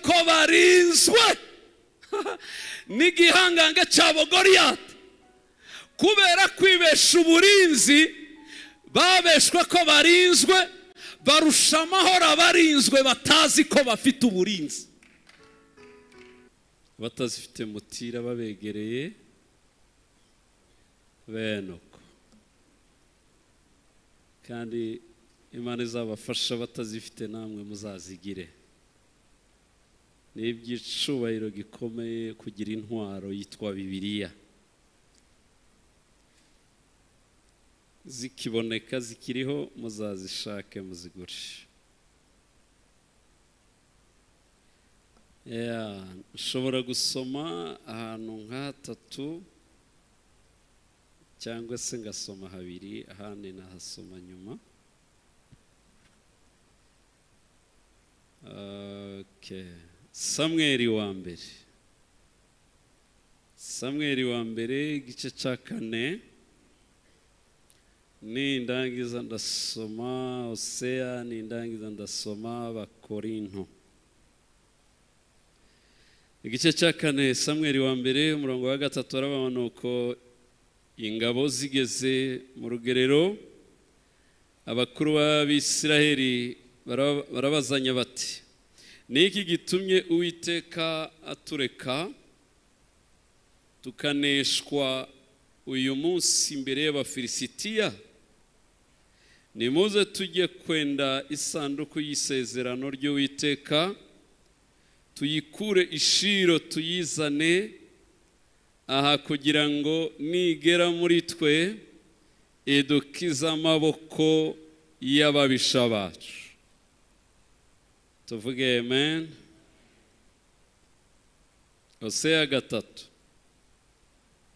ko barinzwe n'igihangange cyabo Goliyati. Kubera kwibesha uburinzi babeshwe ko barinzwe, barusha amahoro abarinzwe batazi ko bafite uburinzi. Batazifite mutira babegereye benoko, kandi Imana izabafasha batazifite namwe muzazigire. Ni iby'icubahiro gikomeye kugira intwaro yitwa Bibiliya. Zikiboneka zikiriho muzazishake muzigure. Nshobora gusoma ahantu nk'hatatu cyangwa se ngasoma habiri, ahandi nahasoma nyuma. Samweli wa mbere igice cya 4, nindangiza ndasoma Hosea, nindangiza ndasoma Abakorinto. Igice cya 4 Samweli wa mbere umurongo wa 3 arabona uko ingabo zigeze mu rugerero, abakuru b'Abisiraheli barabazanya bati, niki gitumye Uwiteka atureka tukaneshwa uyu munsi imbere y'Abafilisitiya? Nimuze tujye kwenda isanduku y'isezerano ry'Uwiteka, tuyikure i Shilo tuyizane aha, kugira ngo nigera muri twe idukize amaboko y'ababisha bacu. Tuvuge amen. Hosea 3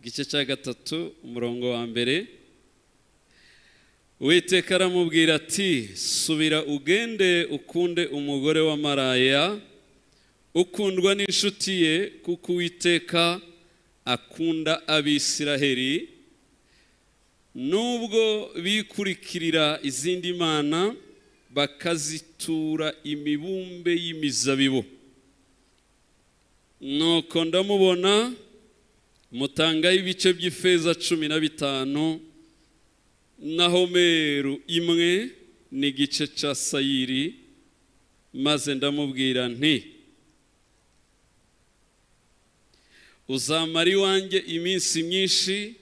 igice cya 3 umurongo wa 1, Uwiteka aramubwira ati, subira ugende ukunde umugore wa maraya ukundwa n'inshuti ye, kuko Uwiteka akunda Abisiraheli, nubwo bikurikirira izindi mana bakazitura imibumbe y'imizabibu. Nuko ndamubona mutanga ibice by'ifeza 15 na homeru imwe n'igice cya sayiri, maze ndamubwira nti, uzamara iwanjye iminsi myinshi,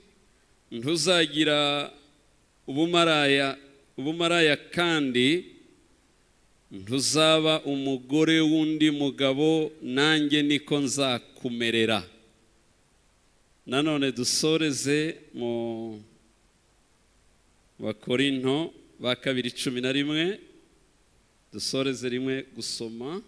ntuzagira ubumaraya kandi ntuzaba umugore w'undi mugabo, nanjye niko nzakumerera. Nanone dusoreze mu Bakorinto ba 2:11, dusoreze rimwe gusoma.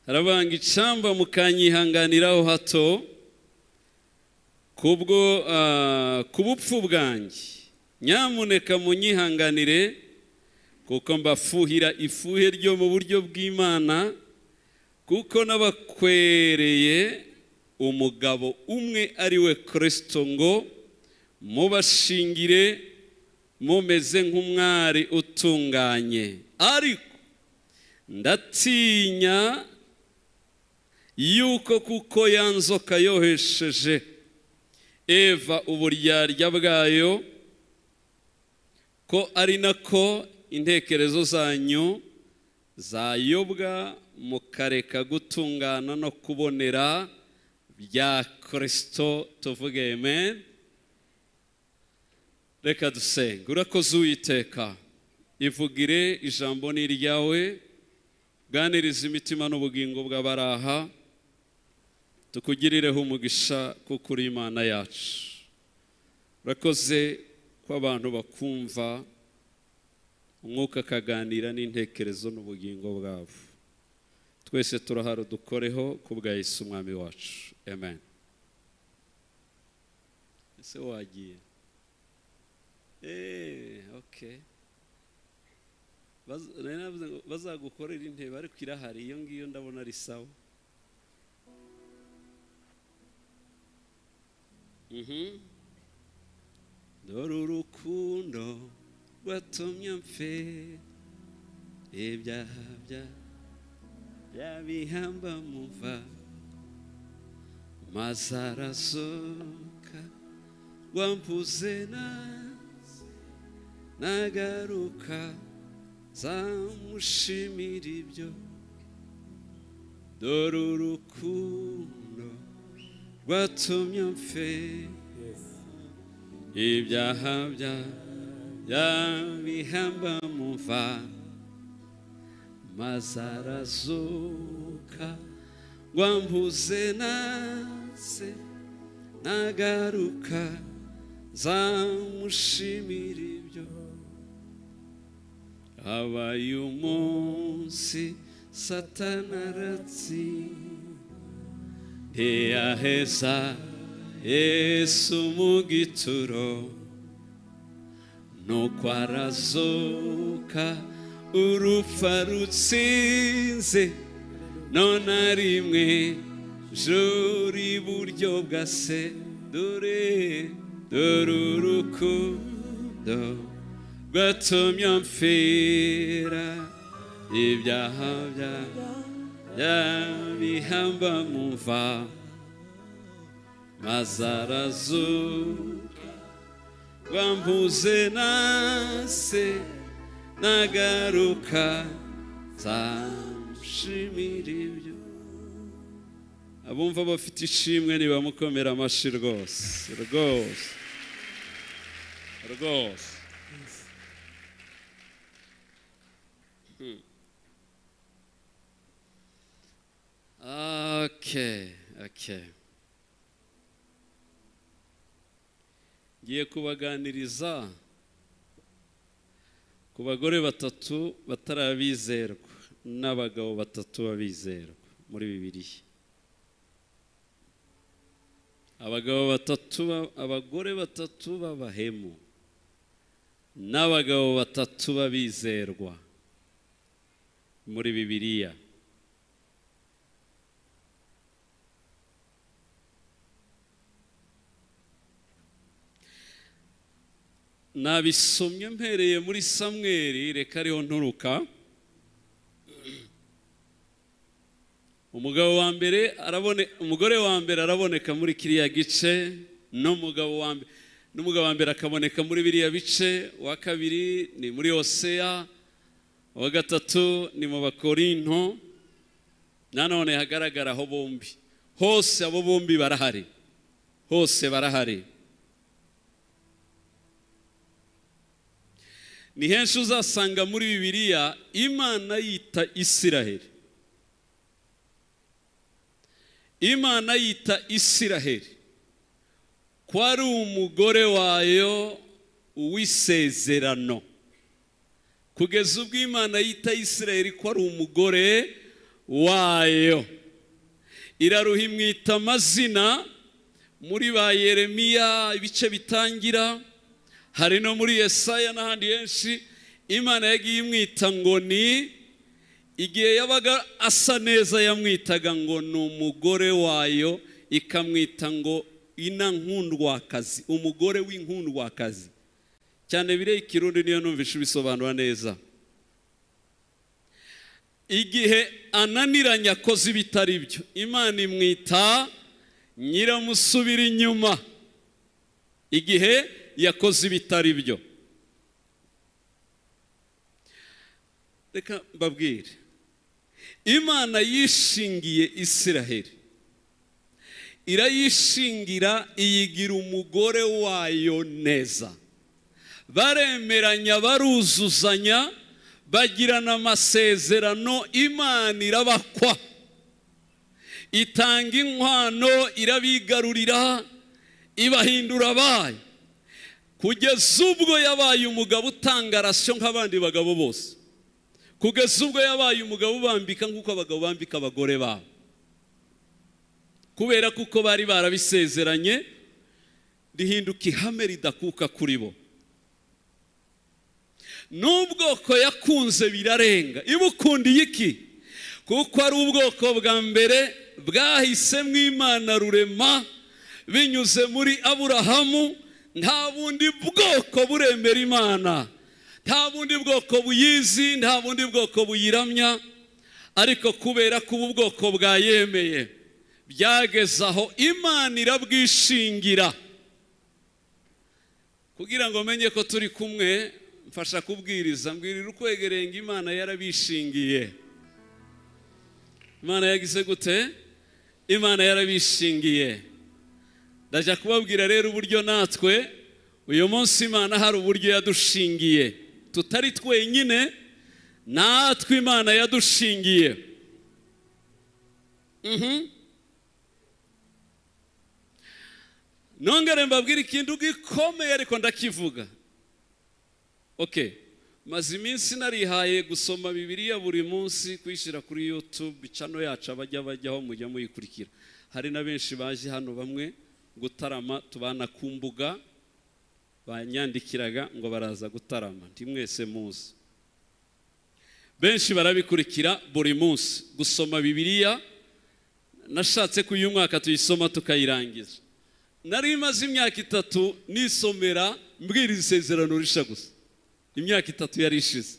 Harabanga icamba mukanyihanganiraho hato kubupfu bwanjye, nyamuneka munyihanganire, kuko mbafuhira ifuhe ryo mu buryo bw'Imana, kuko nabakwereye umugabo umwe ari we Kristo, ngo mubashingire mumeze nk'umwari utunganye. Ariko ndatinya yuko kuko yanzoka yohesheje Eva uburyarya bwayo, ko ari nako intekerezo zanyu zayobwa mukareka gutungana no kubonera bya Kristo. Tuvuge amen. Reka dusenge. Urakoze Uwiteka, ivugire ijambo ni ryawe, ganiriza imitima n'ubugingo bw'abaraha, tukugirireho umugisha kuko uri Imana yacu. Urakoze ko abantu bakumva, umwuka akaganira n'intekerezo n'ubugingo bwabo. Twese turahara dukoreho kubwa Yesu umwami wacu. Amen. Ese wagiye? Okay. Bazagukorera intebe ariko irahari, iyo ngiyo ndabona ari sawa. Dore urukundo rwatumye mfera ibyaha byabihamba muva maze arazuka wampuze nagaruka zamushimira ibyo dore urukundo rwatumye mfera ibyaha byabihamba muva maze arazuka wampuze nase nagaruka zamushimira ibyo habaye umunsi Satani aratsinda ntiyaheza Yesu mu gituro nuko arazuka urupfa rutsinze none rimwe juri iburyo bwa se dore urukundo rwatumye mfera ibyaha byabihamba muva maze arazuka wampuze nase nagaruka zamushimira ibyo abumva bafite ishimwe nibamukomera amashyi rwose rwose rwose okay ngiye kubaganiriza ku bagore batatu batarabizerwa n'abagabo batatu babizerwa muri Bibiliya abagore batatu b'abahemu n'abagabo batatu babizerwa muri Bibiliya nabisomye mpereye muri Samweli reka ariho nturuka umugore wa mbere araboneka muri kiriya gice n'umugabo wa mbere akaboneka muri biriya bice wa kabiri ni muri Hoseya wa gatatu ni mu Bakorinto nanone hagaragara aho bombi hose abo bombi barahari ni henshi uzasanga muri Bibiliya Imana yita Isiraheli ko ari umugore wayo w'isezerano kugeza ubwo Imana yita Isiraheli ko ari umugore wayo iraruha imwita amazina muri ba Yeremiya ibice bitangira hari no muri Yesaya n'ahandi henshi Imana yagiye imwita ngo ni igihe yabaga asa neza yamwitaga ngo ni umugore wayo ikamwita ngo inankundwakazi umugore w'inkundwakazi cyane bireye ikirundi niyo numvishe bisobanura neza igihe ananiranya akoze ibitari byo Imana imwita nyiramusubira inyuma igihe yakoze ibitari byo reka mbabwire Imana yishingiye Isiraheli irayishingira iyigira umugore wayo neza baremeranya baruzuzanya bagirana amasezerano Imana irabakwa itanga inkwano irabigarurira ibahindura abayo kugeza ubwo yabaye umugabo utanga rasiyo nk'abandi bagabo bose kugeza ubwo yabaye umugabo ubambika nk'uko abagabo bambika abagore babo kubera kuko bari barabisezeranye rihinduka ihame ridakuka kuri bo n'ubwoko yakunze birarenga ibukundiye iki kuko ari ubwoko bwa mbere bwahisemo Imana rurema binyuze muri Aburahamu nta bundi bwoko buremera Imana nta bundi bwoko buyizi, nta bundi bwoko buyiramya, ariko kubera ko ubu bwoko bwayemeye byageze aho Imana irabwishingira. Kugira ngo menye ko turi kumwe, mfasha kubwiriza, mbwirira ukwegereye ngo Imana yarabishingiye. Imana yagize gute? Imana yarabishingiye. Ndaje kubabwira rero uburyo natwe uyu munsi Imana hari uburyo yadushingiye, tutari twenyine, natwe Imana yadushingiye. Nongere mbabwira ikintu gikomeye ariko ndakivuga. Maze iminsi narihaye gusoma Bibiliya buri munsi, kwishyira kuri YouTube channel yacu, bajyaho mujya muyikurikira. Hari na benshi baje hano, bamwe gutarama tubana ku mbuga, banyandikiraga ngo baraza gutarama, nti mwese muzi. Benshi barabikurikira buri munsi gusoma Bibiliya. Nashatse ko uyu mwaka tuyisoma tukayirangiza. Nari maze imyaka 3 nisomera mbwiriza isezerano risha gusa. Imyaka 3 yarishize.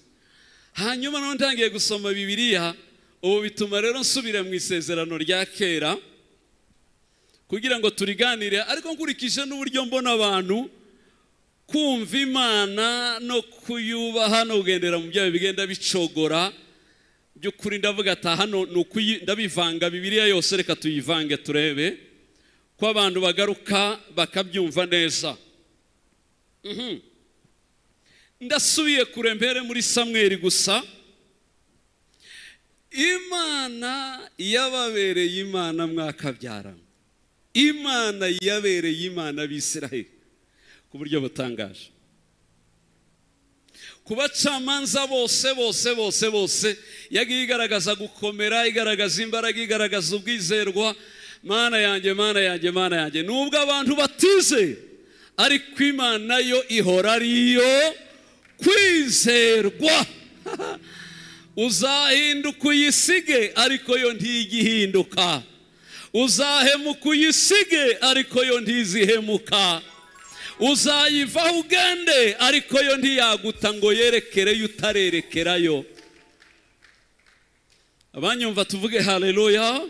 Hanyuma none ntangiye gusoma Bibiliya, ubu bituma rero nsubira mu isezerano rya kera kugira ngo turiganire, ariko nkurikije n'uburyo mbona abantu kumva Imana no kuyubaha no kugendera mu byawe bigenda bicogora. By'ukuri ndavuga ati hano ndabivanga Bibiliya yose, reka tuyivange turebe ko abantu bagaruka bakabyumva neza. Ndasubiye kurembere muri Samweli gusa. Imana yababereye Imana mwakabyara. Imana yabereye Imana b'Isiraheli ku buryo butangaje. Kubacamanza bose yagiye igaragaza gukomera, igaragaza imbaraga, igaragaza ubwizerwa. Mana yanjye, nubwo abantu batize, ariko Imana yo ihora ariyo kwizerwa. Uzahinduka uyisige, ariko yo ntigihinduka. Uzahemuka uyisige, ariko yo ntizihemuka. Uzayivaho ugende, ariko yo ntiyaguta ngo yerekereyo utarerekerayo. Abanyumva tuvuge haleluya.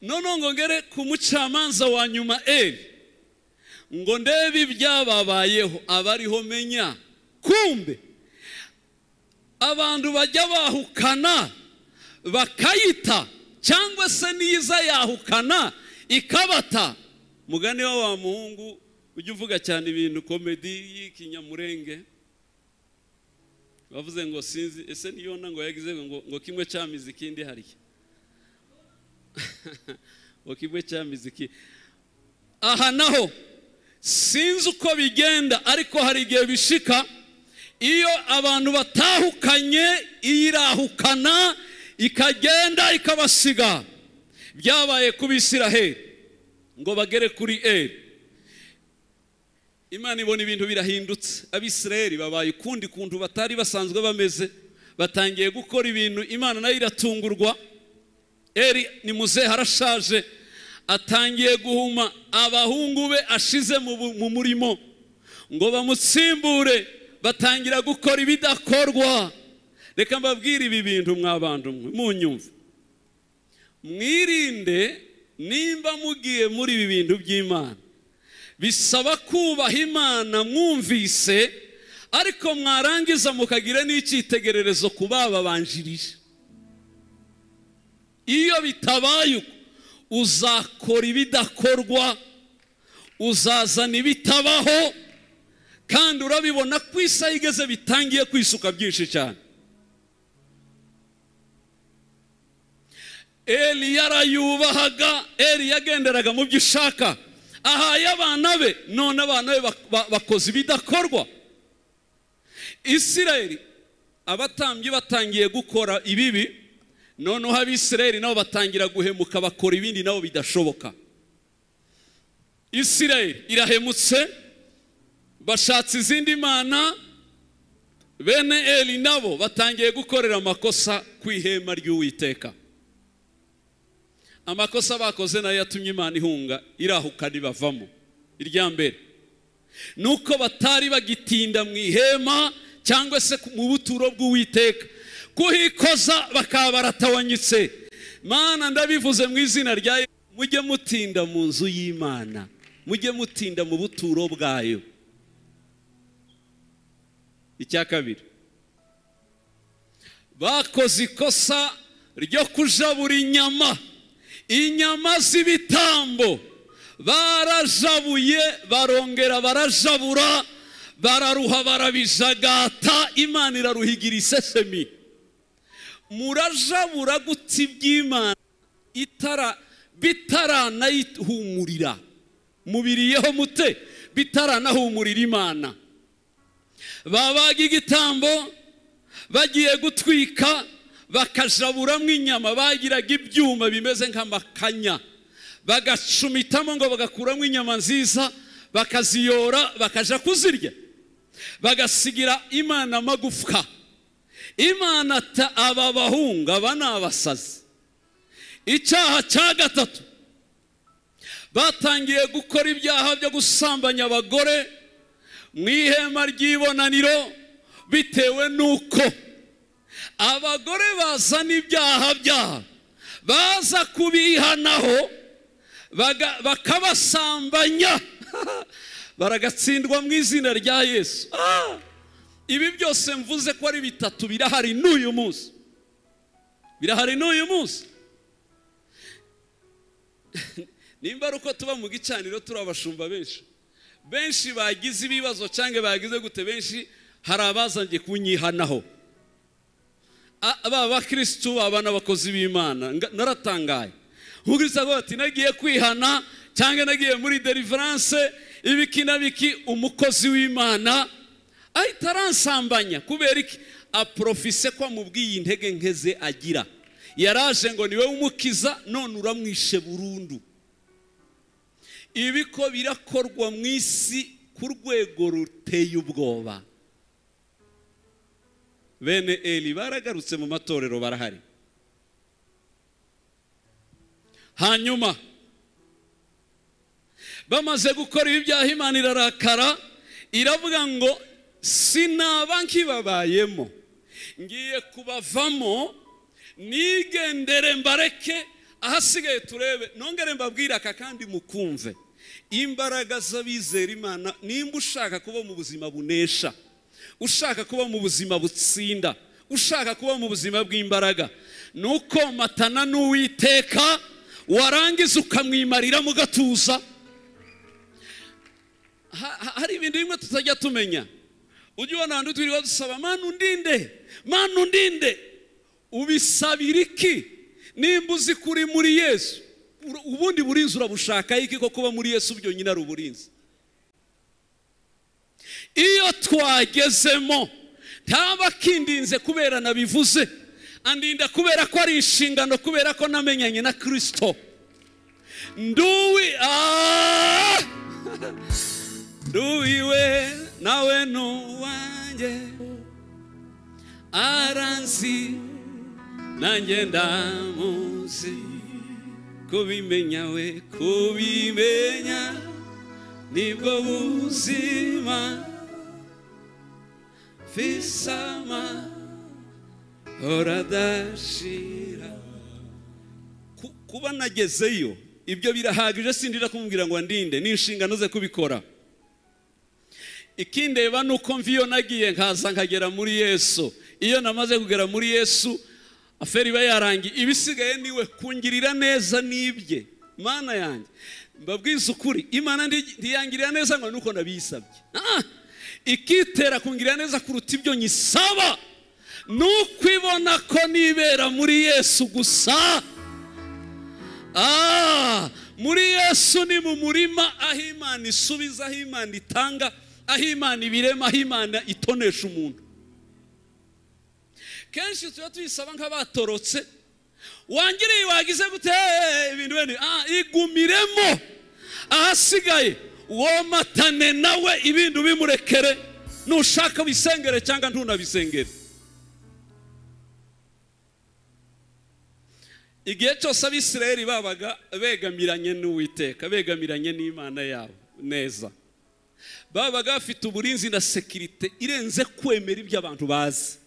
None ngo ngere ku mucamanza wa nyuma Eli, ngo ndebe ibyababayeho, abariho menya kumbe abantu bajya bahukana bakayita, cyangwa se niza yahukana ikabata. Mugani wa muhungu ujya uvuga cyane ibintu komedi y'ikinyamurenge, bavuze ngo sinzi ese niyona ngo yagize ngo kimwe cyamize ikindi hariya. Kimwe cyamize iki. Aha naho sinzi uko bigenda, ariko hari igihe bishika iyo abantu batahukanye, irahukana ikagenda ikabasiga. Byabaye ku Bisiraheli ngo bagere kuri Eli. Imana ibona ibintu birahindutse. Abisiraheli babaye kundi kuntu batari basanzwe bameze, batangiye gukora ibintu, Imana nayo iratungurwa. Eli ni muzehe, arashaje, atangiye guhuma. Abahungu be ashize mu murimo ngo bamutsimbure, batangira gukora ibidakorwa. Reka mbabwire ibi bintu mwabantu mwe munyumva. Mwirinde nimba mugiye muri ibi bintu by'Imana, bisaba kubaha Imana mwumvise, ariko mwarangiza mukagira n'icyitegererezo ku babanjirije. Iyo bitabaye uzakora ibidakorwa, uzazana ibitabaho, kandi urabibona ko isaha igeze bitangiye kwisuka byinshi cyane. Eli yarayubahaga, Eli yagenderaga mu byo ishaka, ahaye abana be, none abana be bakoze ibidakorwa. Isiraheli abatambyi batangiye gukora ibibi, noneho Abisiraheli nabo batangira guhemuka, bakora ibindi nabo bidashoboka. Isiraheli irahemutse, bashatse izindi mana. Bene Eli nabo batangiye gukorera amakosa ku ihema ry'Uwiteka. Amakosa bakoze nayo yatumye Imana ihunga, irahukana ibavamo. Irya mbere, nuko batari bagitinda mu ihema cyangwa se mu buturo bw'Uwiteka, kuhikoza bakaba baratawanyitse. Mana, ndabivuze mu izina rya Yesu, mujye mutinda mu nzu y'Imana, mujye mutinda mu buturo bwayo. Icya kabiri, bakoze ikosa ryo kujabura inyama z'ibitambo. Barajabuye, barongera barajabura, bararuha, barabijagata, Imana iraruhigira isesemi. Murajabura gutya iby'Imana bitaranayihumurira, mubiriyeho mute bitaranahumurira Imana. Babaga igitambo, bagiye gutwika, bakajaburamo inyama, bagiraga ibyuma bimeze nk'amakanya, bagacumitamo ngo bagakuramo inyama nziza, bakaziyora, bakaja kuzirya, bagasigira Imana amagufwa. Imana aba bahungu, aba ni abasazi. Icyaha cya gatatu, batangiye gukora ibyaha byo gusambanya abagore mu ihema ry'ibonaniro, bitewe nuko abagore bazana ibyaha byabo, baza kubihanaho bakabasambanya baragatsindwa mu izina rya Yesu. Ibi byose mvuze ko ari bitatu birahari n'uyu munsi, birahari n'uyu munsi. Nimba ari uko tuba mu gicaniro turi abashumba benshi bagize ibibazo cyangwa bagize gute, benshi hari abazangiye kunyihanaho. Aba bakristo, abana bakozi b'Imana, naratangaye. Nkugiriza ngo ati nagiye kwihana cyangwa nagiye muri deliverance ibiki na biki, umukozi w'Imana ahita aransambanya. Kubera iki? Aprofise ko amubwiye intege nkeze agira. Yaraje ngo niwe umukiza, none uramwishe burundu. Ibi ko birakorwa mu isi ku rwego ruteye ubwoba. Bene Eli baragarutse mu matorero, barahari. Hanyuma bamaze gukora ibyaha, Imana irarakara, iravuga ngo sinaba nkibabayemo, ngiye kubavamo, nigendere mbareke, ahasigaye turebe. Nongere mbabwira aka kandi mukumve, imbaraga z'abizera Imana. Nimba ushaka kuba mu buzima bunesha, ushaka kuba mu buzima butsinda, ushaka kuba mu buzima bw'imbaraga, nuko matana n'Uwiteka, warangiza ukamwimarira mu gatuza. Hari ibintu bimwe tutajya tumenya. Ujye ubona abantu twirirwa dusaba, Mana undinde. Ubisabira iki? Nimba uzi kuri muri Yesu, ubundi burinzi urabushaka iki ko kuba muri Yesu byonyine ari uburinzi? Iyo twagezemo ntaba kindinze kubera nabivuze, andinda kubera ko ari inshingano, kubera ko namenyanye na Kristo. Nduwiwe nawe nuwanjye, aranzi nanjye ndamuzi. Kubimenya nibwo buzima, fisama horadashira. Kuba nagezeyo ibyo birahagije, sindira kumubwira ngo andinde, ni inshingano ze kubikora. Ikindeba nuko mviyo nagiye nkaza nkagera muri Yesu. Iyo namaze kugera muri Yesu, aferi iba yarangiye, ibisigaye niwe kungirira neza nibye. Mana yanjye, mbabwiza ukuri, Imana ntiyangirira neza ngo nuko nabisabye. Ikitera kungirira neza kuruta ibyo nyisaba, nuko ibona ko nibera muri Yesu gusa. Muri Yesu ni mu murima, aho Imana isubiza, aho Imana itanga, aho Imana ibirema, aho Imana itonesha umuntu. Kenshi tuba tuyisaba nk'abatorotse, wangiriye wagize gute ibintu bene, igumiremo, ahasigaye womatane nawe, ibintu bimurekere, nushaka bisengere cyangwa ntunabisengere. Igihe cyose Abisirayeli babaga begamiranye n'Uwiteka, begamiranye n'Imana yabo neza, babaga bafite uburinzi na sekirite irenze kwemera ibyo abantu bazi,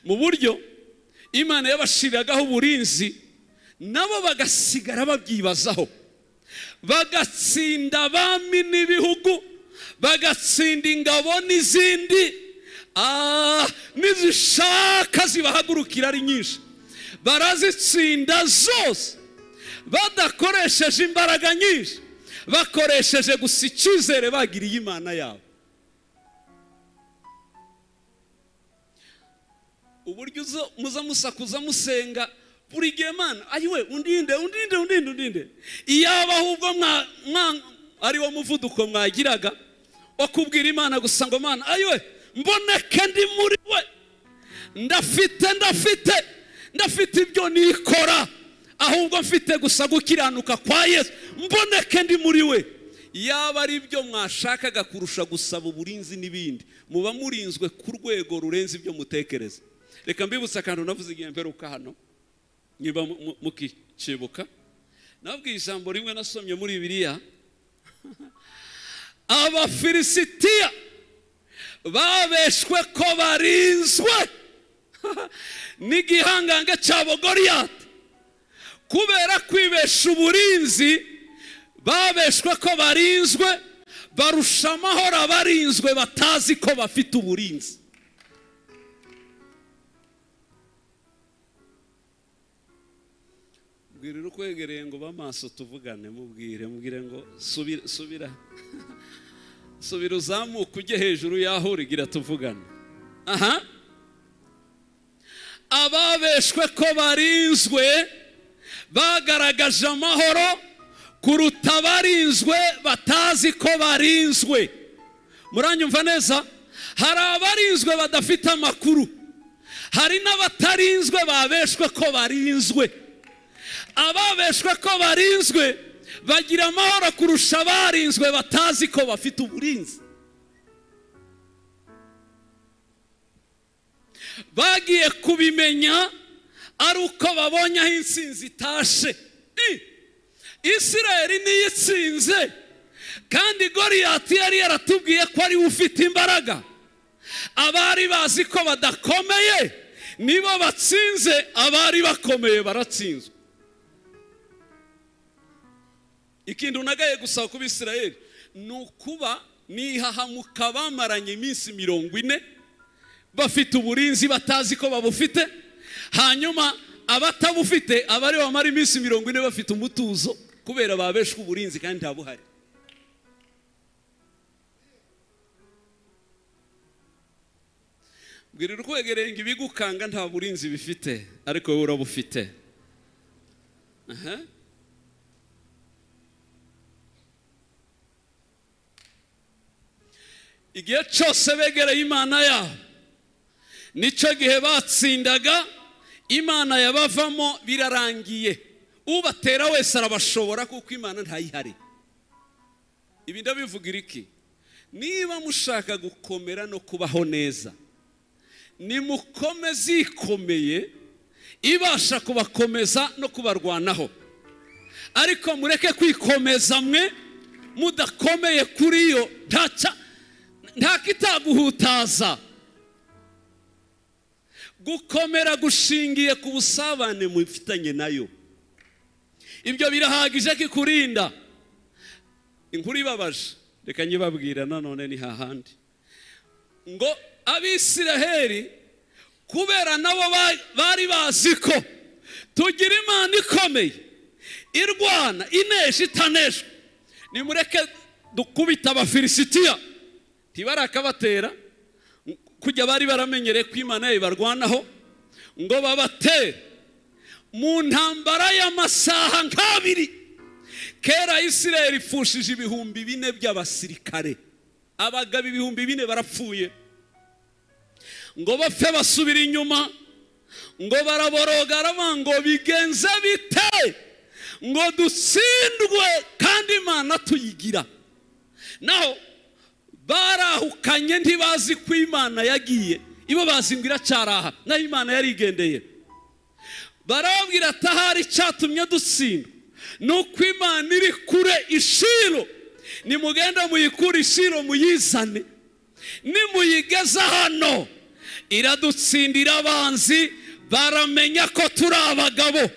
mu buryo Imana yabashiragaho uburinzi nabo bagasigara babyibazaho, bagatsinda abami n'ibihugu, bagatsinda ingabo n'izindi nizishaka zibahagurukira ari nyinshi, barazitsinda zose badakoresheje imbaraga nyinshi, bakoresheje gusa icyizere bagiriye Imana yabo. Uburyo muza musakuza musenga buri gihe, Mana ayiwe undinde, iyaba ahubwo ari wo muvuduko mwagiraga wakubwira Imana gusa ngo Mana ayiwe mboneke ndi muri we, ndafite ibyo nikora, ahubwo mfite gusa gukiranuka kwa Yesu, mboneke ndi muri we. Yaba ari byo mwashakaga kurusha gusaba uburinzi n'ibindi, muba murinzwe ku rwego rurenze ibyo mutekereza. Reka mbibutsa akantu navuze igihe mperuka hano, niba mukikibuka, nabwiye ijambo rimwe nasomye muri Bibiliya. Abafilisitiya babeshwe ko barinzwe n'igihangange cyabo Goliyati. Kubera kwibesha uburinzi, babeshwe ko barinzwe, barusha amahoro abarinzwe batazi ko bafite uburinzi. Mbwirira ukwegereye ngo bamaso tuvugane, mubwire ngo subira uzamuka ujye hejuru yaho urigira tuvugane. Ababeshwe ko barinzwe bagaragaje amahoro kuruta abarinzwe batazi ko barinzwe. Muranyumva neza? Hari abarinzwe badafite amakuru, hari n'abatarinzwe babeshwe ko barinzwe. Ababeshwe ko barinzwe bagira amahoro kurusha abarinzwe batazi ko bafite uburinzi. Bagiye kubimenya ari uko babonye aho intsinzi itashe. Isirayeli niyo itsinze, kandi Goliyati yari yaratubwiye ko ari ufite imbaraga. Abari bazi ko badakomeye nibo batsinze, abari bakomeye baratsinzwe. Ikindi unagaye gusaba ku Bisirayeli nukuba nihahamuka bamaranye iminsi 40 bafite uburinzi batazi ko babufite, hanyuma abatabufite abari bamara iminsi 40 bafite umutuzo kubera babeshwe uburinzi kandi ntabuhari. Mbwirira ukwegereye ngo ibigukanga nta burinzi bifite, ariko wowe urabufite. Igihe cyose begereye Imana yabo, nicyo gihe batsindaga, Imana yabavamo birarangiye. Ubatera wese arabashobora kuko Imana ntayihari. Ibi ndabivugira iki? Niba mushaka gukomera no kubaho neza, nimukomeze ikomeye ibasha kubakomeza no kubarwanaho, ariko mureke kwikomeza mwe mudakomeye kuri yo, nta kitaguhutaza. Gukomera gushingiye ku busabane mufitanye nayo, ibyo birahagije kikurinda. Inkuru ibabaje reka nyibabwira nanone ni hahandi ngo Abisiraheli kubera nabo bari bazi ko tugira Imana ikomeye irwana inesha itaneshwa, nimureke dukubita Abafilisitiya ntibarakabatera kujya bari baramenyereye ko Imana ibarwanaho ngo babatere mu ntambara y'amasaha nk'abiri. Kera Isirayeli ifushije 4,000 by'abasirikare, abagabo 4,000 barapfuye, ngo bapfe basubira inyuma, ngo baraboroga ngo bigenze bite ngo dutsindwe kandi Imana tuyigira. Naho barahukanye ntibazi ko Imana yagiye, ibo bazingira cyaraha naho Imana yarigendeye. Barababwira atahari cyatumye dutsindwa nuko Imana iri kure ishiro nimugende muyikure Shilo muyizane, nimuyigeza hano iradutsindira abanzi baramenya ko turi abagabo.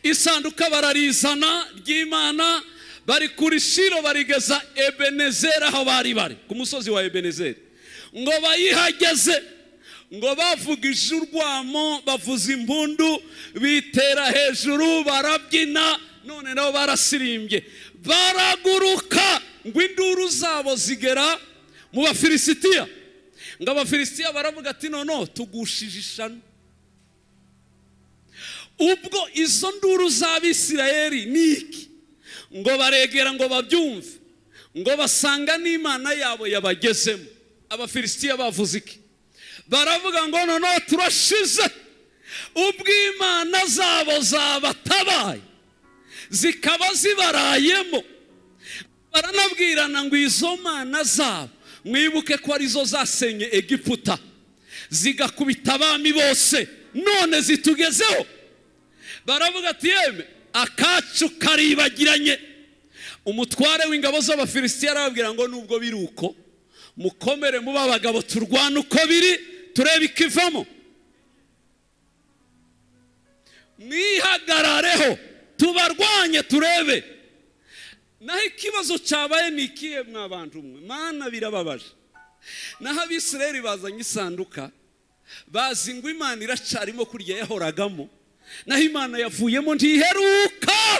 Isanduka bararizana ry'Imana bari kuri Shilo barigeza Ebenezeri aho bari ku musozi wa Ebenezeri. Ngo bayihageze ngo bavugije urwamo bavuza impundu bitera hejuru barabyina none nabo barasirimbye baraguruka ngo induru zabo zigera mu Bafilisitiya. Ngo Abafilisitiya baravuga ati nono tugushije ishano. Ubwo izo nduru z'Abisirayeli niki ngo baregera ngo babyumve ngo basanga n'Imana yabo yabagezemo. Abafilisitiya bavuze iki? Baravuga ngo nono turashize, ubwo Imana zabo zabatabaye zikaba zibarayemo. Baranabwirana ngo izo mana zabo mwibuke ko arizo zasenye Egiputa zigakubita abami bose none zitugezeho. Baravuga ati yeme akacu karibagiranye. Umutware w'ingabo z'Abafilisitiya arababwira ngo nubwo biruko mukomere muba abagabo turwana uko biri turebe ikivamo. Mwihagarareho tubarwanye turebe. Naho ikibazo cyabaye ni ikihe mwabantu mwe? Mana birababaje. Naho Abisirayeli bazanye isanduka bazi ngo Imana iracarimo kurya yahoragamo. Naho Imana yavuyemo ntiheruka.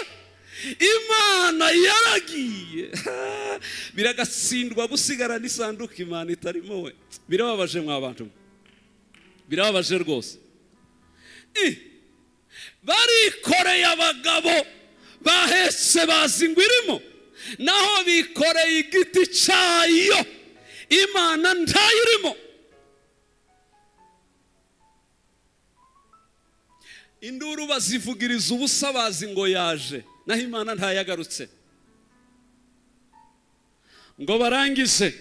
Imana yaragiye. Biragatsindwa gusigara n'isanduka Imana itarimo we. Birababaje mwabantu. Birababaje rwose. Barikoreye abagabo bahetse bazi ngo irimo, naho bikoreye igiti cyayo Imana ntayirimo. Induru bazivugiriza ubusa bazi ngo yaje, naho Imana ntayagarutse. Ngo barangize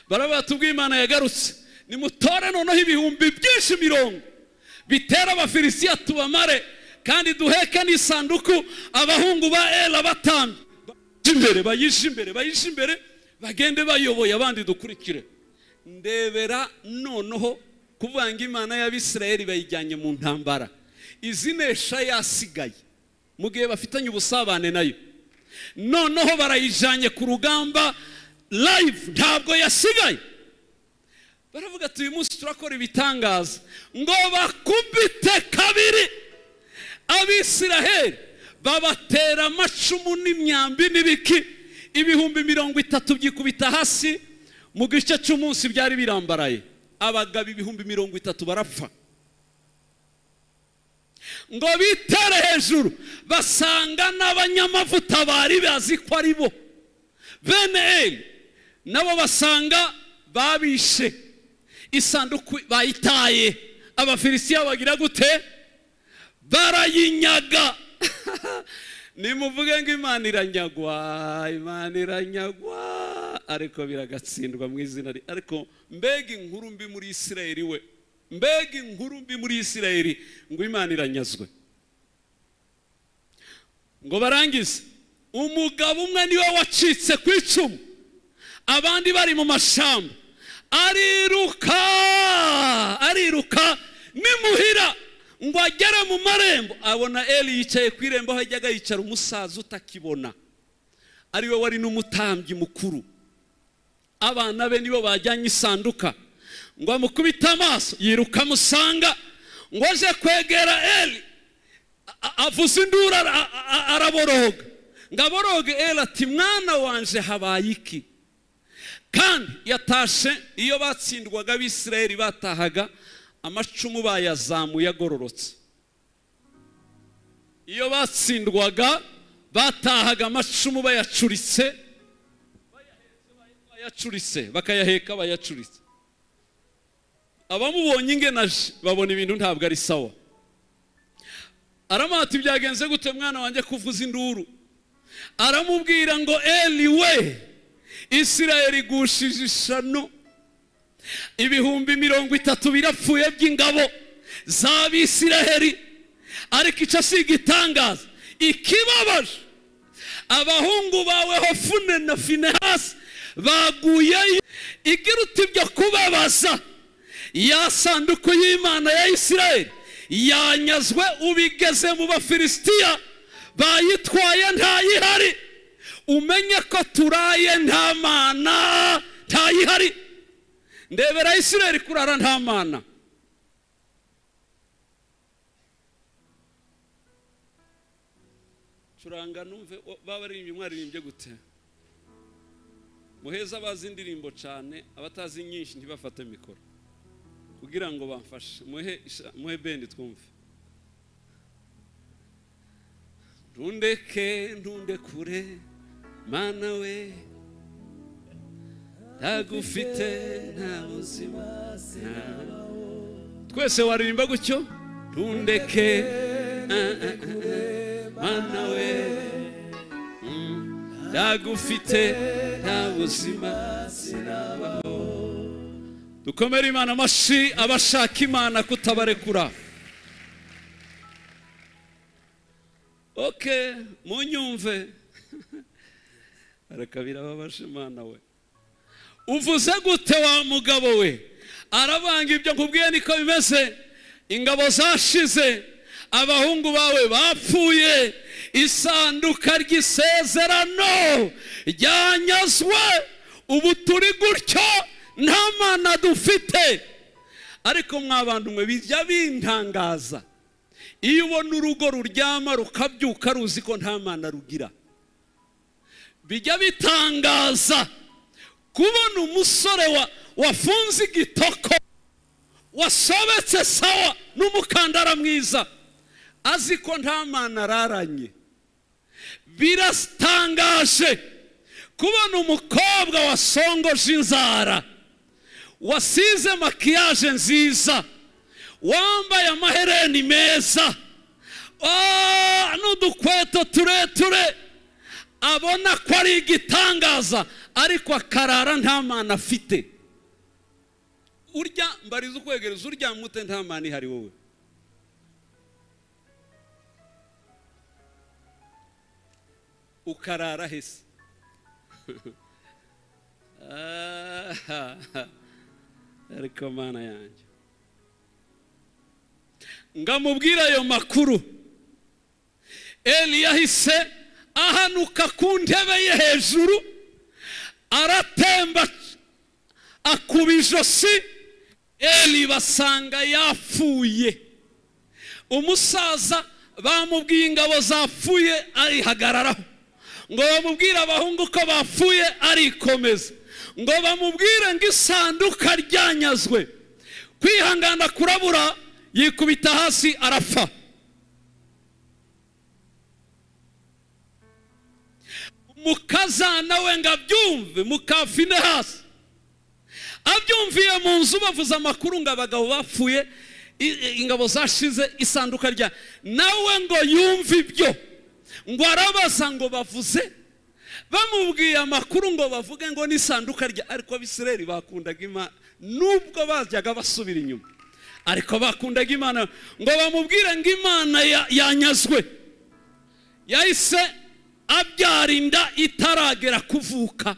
barabatubwiye Imana yagarutse, nimutore noneho ibihumbi byinshi 100 bitera Abafilisitiya tubamare, kandi duheke n'isanduku abahungu ba Ela batambye bayishe imbere bagende bayoboye abandi dukurikire. Ndebera noneho kuvanga Imana y'Abisirayeli bayijyanye mu ntambara, izinesha yasigaye mu gihe bafitanye ubusabane nayo. Noneho barayijanye ku rugamba live, ntabwo yasigaye. Baravuga ati uyu munsi turakora ibitangaza, ngo bakubite kabiri Abisirayeli babatera amacumu n'imyambi n'ibiki, ibihumbi 30 byikubita hasi. Mu gice cy'umunsi byari birambaraye, abagabo ibihumbi 30 barapfa. Ngo bitere hejuru basanga n'abanyamavuta bari bazi ko ari bo bene Eli, nabo basanga babishe isanduku bayitaye. Abafilisitiya bagira gute? Barayinyaga. Nimuvuge ngo Imana iranyagwa, Imana iranyagwa, ariko biragatsindwa mu izina rye. Ariko mbega inkuru mbi muri Isirayeli we, mbega inkuru mbi muri Isirayeli ngo Imana iranyazwe. Ngo barangize umugabo umwe niwe wacitse ku icumu, abandi bari mu mashamba. Ariruka nimuhira ngo agere mu marembo, abona Eli yicaye ku irembo, aho yajyaga yicara umusaza utakibona, ariwe wari n'umutambyi mukuru. Abana be nibo bajyanye isanduka. Ngo amukubita amaso, yiruka musanga, ngo aje kwegera Eli, avuza induru araboroga. Ngo aboroge Eli ati mwana wanje habaye iki? Kandi yatashe iyo batsindwaga Abisirayeli batahaga amacumu bayazamuye agororotse. Iyo batsindwaga batahaga amacumu bayacuritse, bakayaheka bayacuritse. Abamubonye ingenaje babona ibintu ntabwo ari sawa. Aramati byagenze gute mwana wanjye kuvuza induru? Aramubwira ngo Eli we, Isirayeli gushije ishano, ibihumbi 30 birapfuye by'ingabo z'Abisirayeli. Ariko icyo si igitangaza, ikibabaje abahungu bawe Hofune na Finehasi baguyeyo. Igiruta ibyo kubabaza, ya sanduku y'Imana ya Isirayeli yanyazwe, ubigeze mu Bafilisitiya bayitwaye ntayihari. Umenye ko turaye nta mana ntayihari. Ndebera Isirayeli kurara nta mana. Curanga numve babaririmbye, mwaririmbye gute? Muheza abazi indirimbo cyane, abatazi nyinshi ntibafate mikoro kugira ngo bamfashe. Muhe bendi twumve. Ntundeke kure mana we, ntagufite nta buzima. Twese waririmba gutyo. Ntundeke mana we, ntagufite nta buzima sinabaho. Dukomere Imana amashyi abashaka Imana kutabarekura. Okay, munyumve. Arakabira babashe Imana we. Uvuze gute wa mugabo we? Arabanga ibyo nkubwiye niko bimeze. Ingabo zashize, abahungu bawe bapfuye, isanduka ry'isezerano ryanyazwe. Ubu turi gutyo nta mana dufite. Ariko mwabantu mwe bijya bintangaza iyo ubona urugo ruryama rukabyuka ruzi ko nta mana rugira. Bijya bitangaza kubona umusore wafunze igitoko, wasobetse sawa n'umukandara mwiza, azi ko nta mana araranye. Biratangaje kubona umukobwa wasongoje inzara, wasize makiyaje nziza, wambaye amahereni meza, n'udukweto tureture, abona ko ari igitangaza, ariko akarara nta mana afite. Urya mbariza ukwegereza, urya mute nta mana ihari wowe. Ukarara hese. Ariko mana yanjye, ngamubwira ayo makuru. Eli yahise ahanuka ku ntebe ye hejuru, aratemba akuba ijosi. Eli basanga yapfuye. Umusaza bamubwiye ingabo zapfuye, arihagararaho. Ngo bamubwire abahungu ko bapfuye, arikomeza. Ngo bamubwire ngo isanduka ryanyazwe. Kwihangana kurabura, yikubita hasi arapfa. Mukazana we ngo abyumve, muka Finehasi abyumviye mu nzu bavuza amakuru ngo abagabo bapfuye, ingabo zashize, isanduka rya. Nawe ngo yumve ibyo, ngo arabaza ngo bavuze. Bamubwiye amakuru ngo bavuge ngo n'isanduka rya. Ariko Abisirayeli bakundaga Imana, nubwo bajyaga basubira inyuma, ariko bakundaga Imana. Ngo bamubwire ngo Imana yanyazwe. Yahise abyara inda itaragera kuvuka,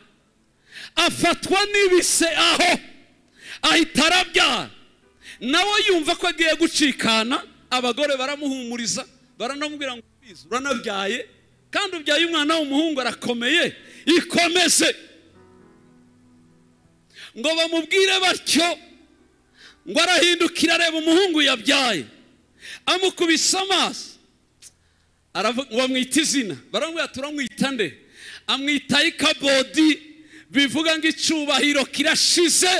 afatwa n'ibise aho, ahita arabyara. Nawe yumva ko agiye gucikana, abagore baramuhumuriza, baranamubwira ngo uranabyaye, kandi ubyaye umwana w'umuhungu, arakomeye, ikomeze. Ngo bamubwire batyo, ngo arahindukira areba umuhungu yabyaye, amukubise amaso. Bamwita izina, baramubwira turamwita nde? Amwita Ikabodi, bivuga ngo icyubahiro kirashize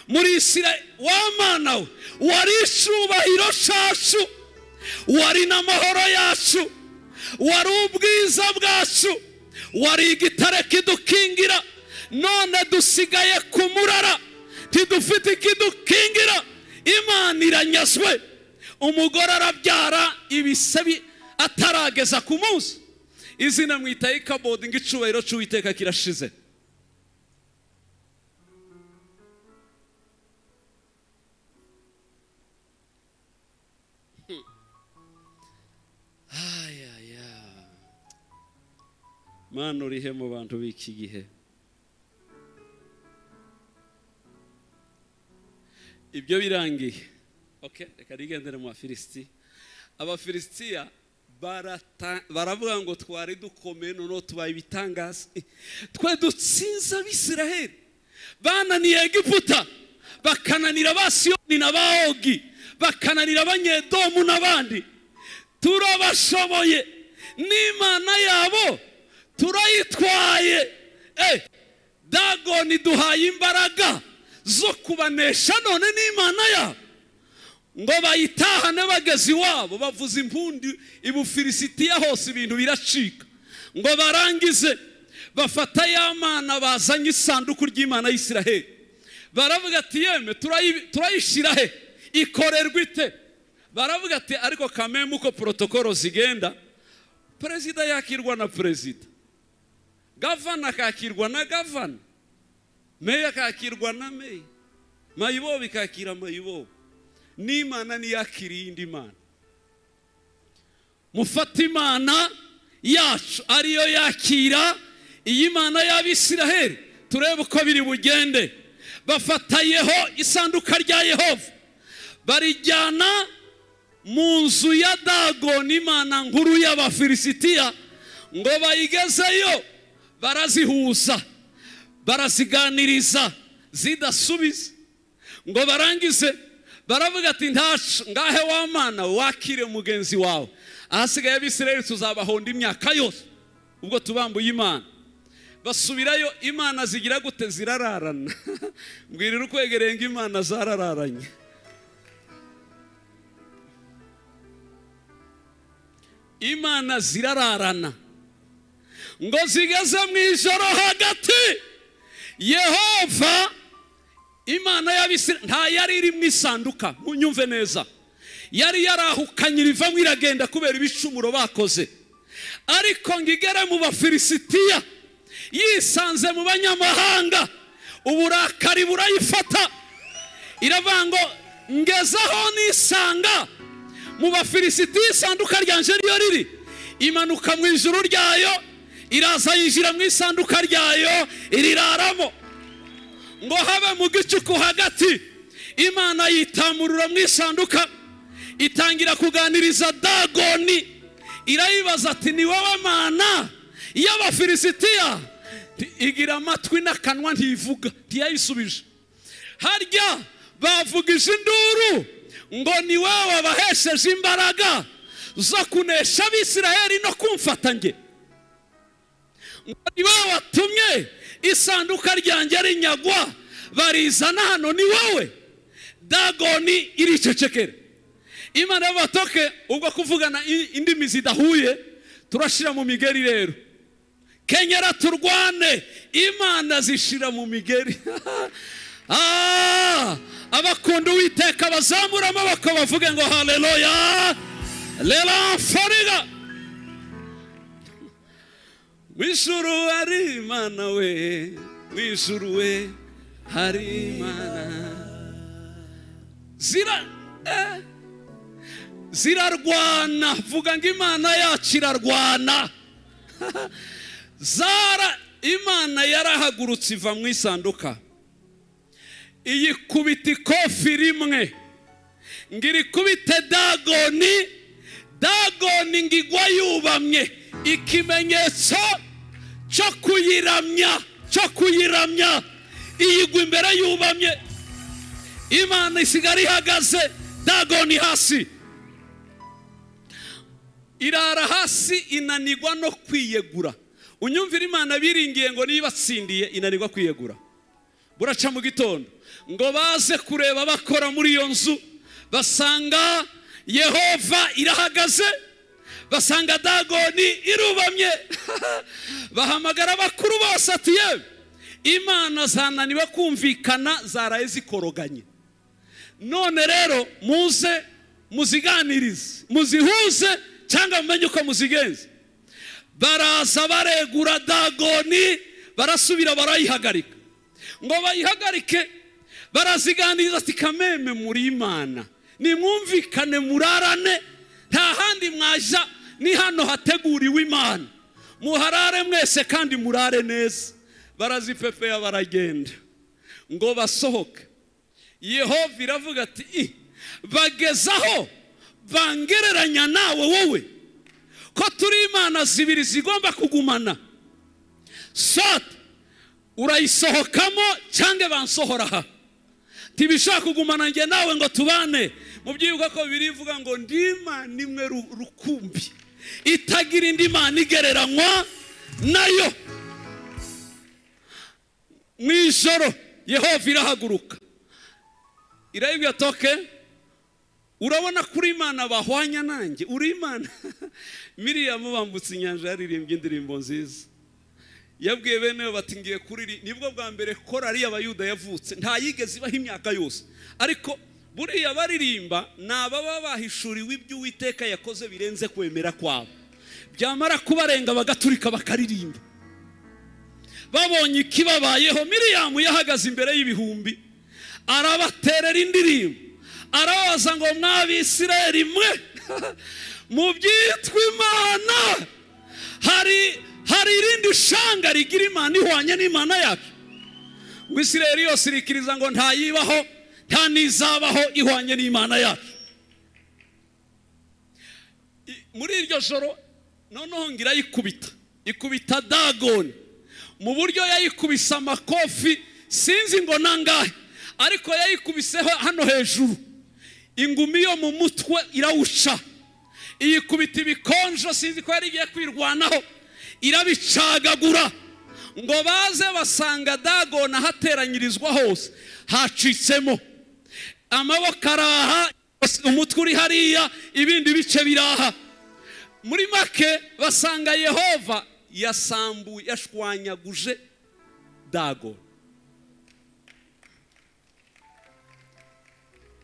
muri Isirayeli. Wa mana we, wari icyubahiro cyacu, wari n'amahoro yacu, wari ubwiza bwacu, wari igitare kidukingira. None dusigaye ku murara, tidufite ikidukingira. Imana iranyazwe. Umugore arabyara ibisebi atarageza ku munsi. Izina mwita Ikabodi, ngo icyubahiro cy'Uwiteka kirashize. Mana urihe mu bantu b'iki gihe. Ibyo birangiye. Okay, reka rigendere mu Bafilisiti. Abafilisitiya baravuga ngo twari dukomeye none tubaye ibitangaza. Twe dutsinze Abisiraheli. Bananiye Egiputa, bakananira Abasiyoni n'Abaogi, bakananira Abanyedomu n'abandi. Turabashoboye. N'Imana yabo turayitwaye. Dagoni duhaye imbaraga zo kubanesha none n'Imana yabo. Ngo bayitahane bageze iwabo bavuza impundu Ibufilisitiya hose ibintu biracika. Ngo barangize bafata ya mana bazanye isanduku ry'Imana y'Isiraheli. Baravuga ati yeme turayishira he? Ikorerwa ite? Baravuga ati ariko kameme uko protokolo zigenda, perezida yakirwa na perezida, gavana akakirwa na gavana, meya akakirwa na meya, mayibobo ikakira mayibobo. N'Imana niyakiriye indi mana. Mufata Imana yacu ariyo yakira iyi Mana y'Abisiraheli, turebe uko biri bugende. Bafatayeho isanduka rya Yehova barijyana mu nzu ya Dagoni, Imana nkuru y'Abafilisitiya. Ngo bayigezeyo barazihuza, baraziganiriza zidasubiza. Ngo barangize baravuga ati ntacu ngahe wa Mana wakire mugenzi wawe, ahasigaye Abisiraheli tuzabahonda imyaka yose ubwo tubambuye Imana. Basubirayo, Imana zigira gute? Zirararana. Mbwirira ukwegereye ngo Imana zarararanye. Imana zirararana. Ngo zigeze mu ijoro hagati, Yehova Imana y'Abisiraheli nta yari iri mu isanduka, munyumve neza. Yari yarahukanye rivamo iragenda kubera ibicumuro bakoze. Ariko ngigere mu Bafilisitiya yisanze mu banyamahanga, uburakari burayifata. Iravuga ngo ngezaho nisanga mu Bafilisitiya isanduka ryanje riyo riri. Imanuka mu ijuru ryayo, iraza yinjira mu isanduka ryayo, iriraramo. Ngo habe mu gicuku hagati, Imana yitamurura mu isanduka, itangira kuganiriza Dagoni. Irayibaza ati ni wowe Mana y'Abafilisitiya? Igira amatwi n'akanwa ntivuga, ntiyayisubije. Harya bavugije induru ngo ni wowe wabahesheje imbaraga zo kunesha Abisiraheli no kumfata nge. Ngo ni wowe watumye isanduka ryanjye rinyagwa barizana hano, ni wowe. Dagoni iricecekera. Imana y'abatoke ubwo kuvugana indimi zidahuye turashira mu migeri rero. Kenyera turwane, Imana zishira mu migeri. Abakunda Uwiteka bazamura amaboko bavuge ngo haleluya. Lela fariga. Wijuru hari Imana we, wijuru we hari Imana. Zirarwana, vuga ngo Imana yacu irarwana. Imana yarahagurutse iva mu isanduka, iyikubita ikofi rimwe, ngiri kubite Dagoni. Dagoni ngigwa yubamye, ikimenyetso cyo kuyiramya, iyigwa imbere yubamye. Imana isigara ihagaze, Dagoni hasi. Irara hasi, inanigwa no kwiyegura. Unyumvira Imana biringiye ngo nibatsindiye inanigwa kwiyegura. Buraca mu gitondo ngo baze kureba bakora muri iyo nzu, basanga Yehova irahagaze, basanga Dagoni irubamye. Bahamagara bakuru bose ati yewe Imana zananiwe kumvikana, zaraye zikoroganye. None rero muze muziganirize, muzihuze cyangwa mumenye uko muzigenza. Baraza baregura Dagoni, barasubira barayihagarika. Ngo bayihagarike, baraziganiriza ati kameme muri Imana, nimwumvikane murarane, nta handi mwaja, ni hano hateguriwe Imana. muharare mwese kandi murare neza. Barazipepea baragenda ngo basohoke. Yehova iravuga ati bagezaho bangereranya nawe wowe ko turi imana zibiri zigomba kugumana. Sote urayisohokamo cyangwa bansohora aha. Tibishaka kugumana nge nawe ngo tubane. Mubyibuka ko birivuga ngo ndima nimwe rukumbi itagira indi mana igereranywa nayo. Mwijoro Yehova irahaguruka irayibwira toke urabona kuri imana bahwanya nanjye uri imana. Miriyamu bambutse inyanja yaririmbye indirimbo nziza. Yabwiye bene bati ngiye kuriri. Nibwo bwa mbere korari y'abayuda yavutse, nta yigeze ibaho imyaka yose. Ariko buriya baririmba nababa bahishuriwe ibyo Uwiteka yakoze birenze kwemera kwabo. Byamara kubarenga bagaturika bakaririmba. Babonye ikibabayeho, Miriyamu yahagaze imbere y'ibihumbi arabaterera indirimbo. Arabaza ngo mw'Abisirayeli mwe mu byitwa imana hari irindi shanga rigira imana ihwanye n'imana yacu. Ngo Isirayeli yose irikiriza ngo ntayibaho nta nizabaho ihwanye n'imana yacu. Muri iryo joro noneho ngira ikubita Dagoni mu buryo yayikubise amakofi sinzi ngo nangahe, ariko yayikubiseho hano hejuru ingumi yo mu mutwe irawuca. Iyikubita ibikonjo sinzi ko yari igiye kwirwanaho irabicagagura. Ngo baze basanga Dagoni ahateranyirizwa hose hacitsemo. Amaboko araha, umutwe uri hariya, ibindi bice biraha. Muri make basanga Yehova yasambuye yashwanyaguje Dagoni.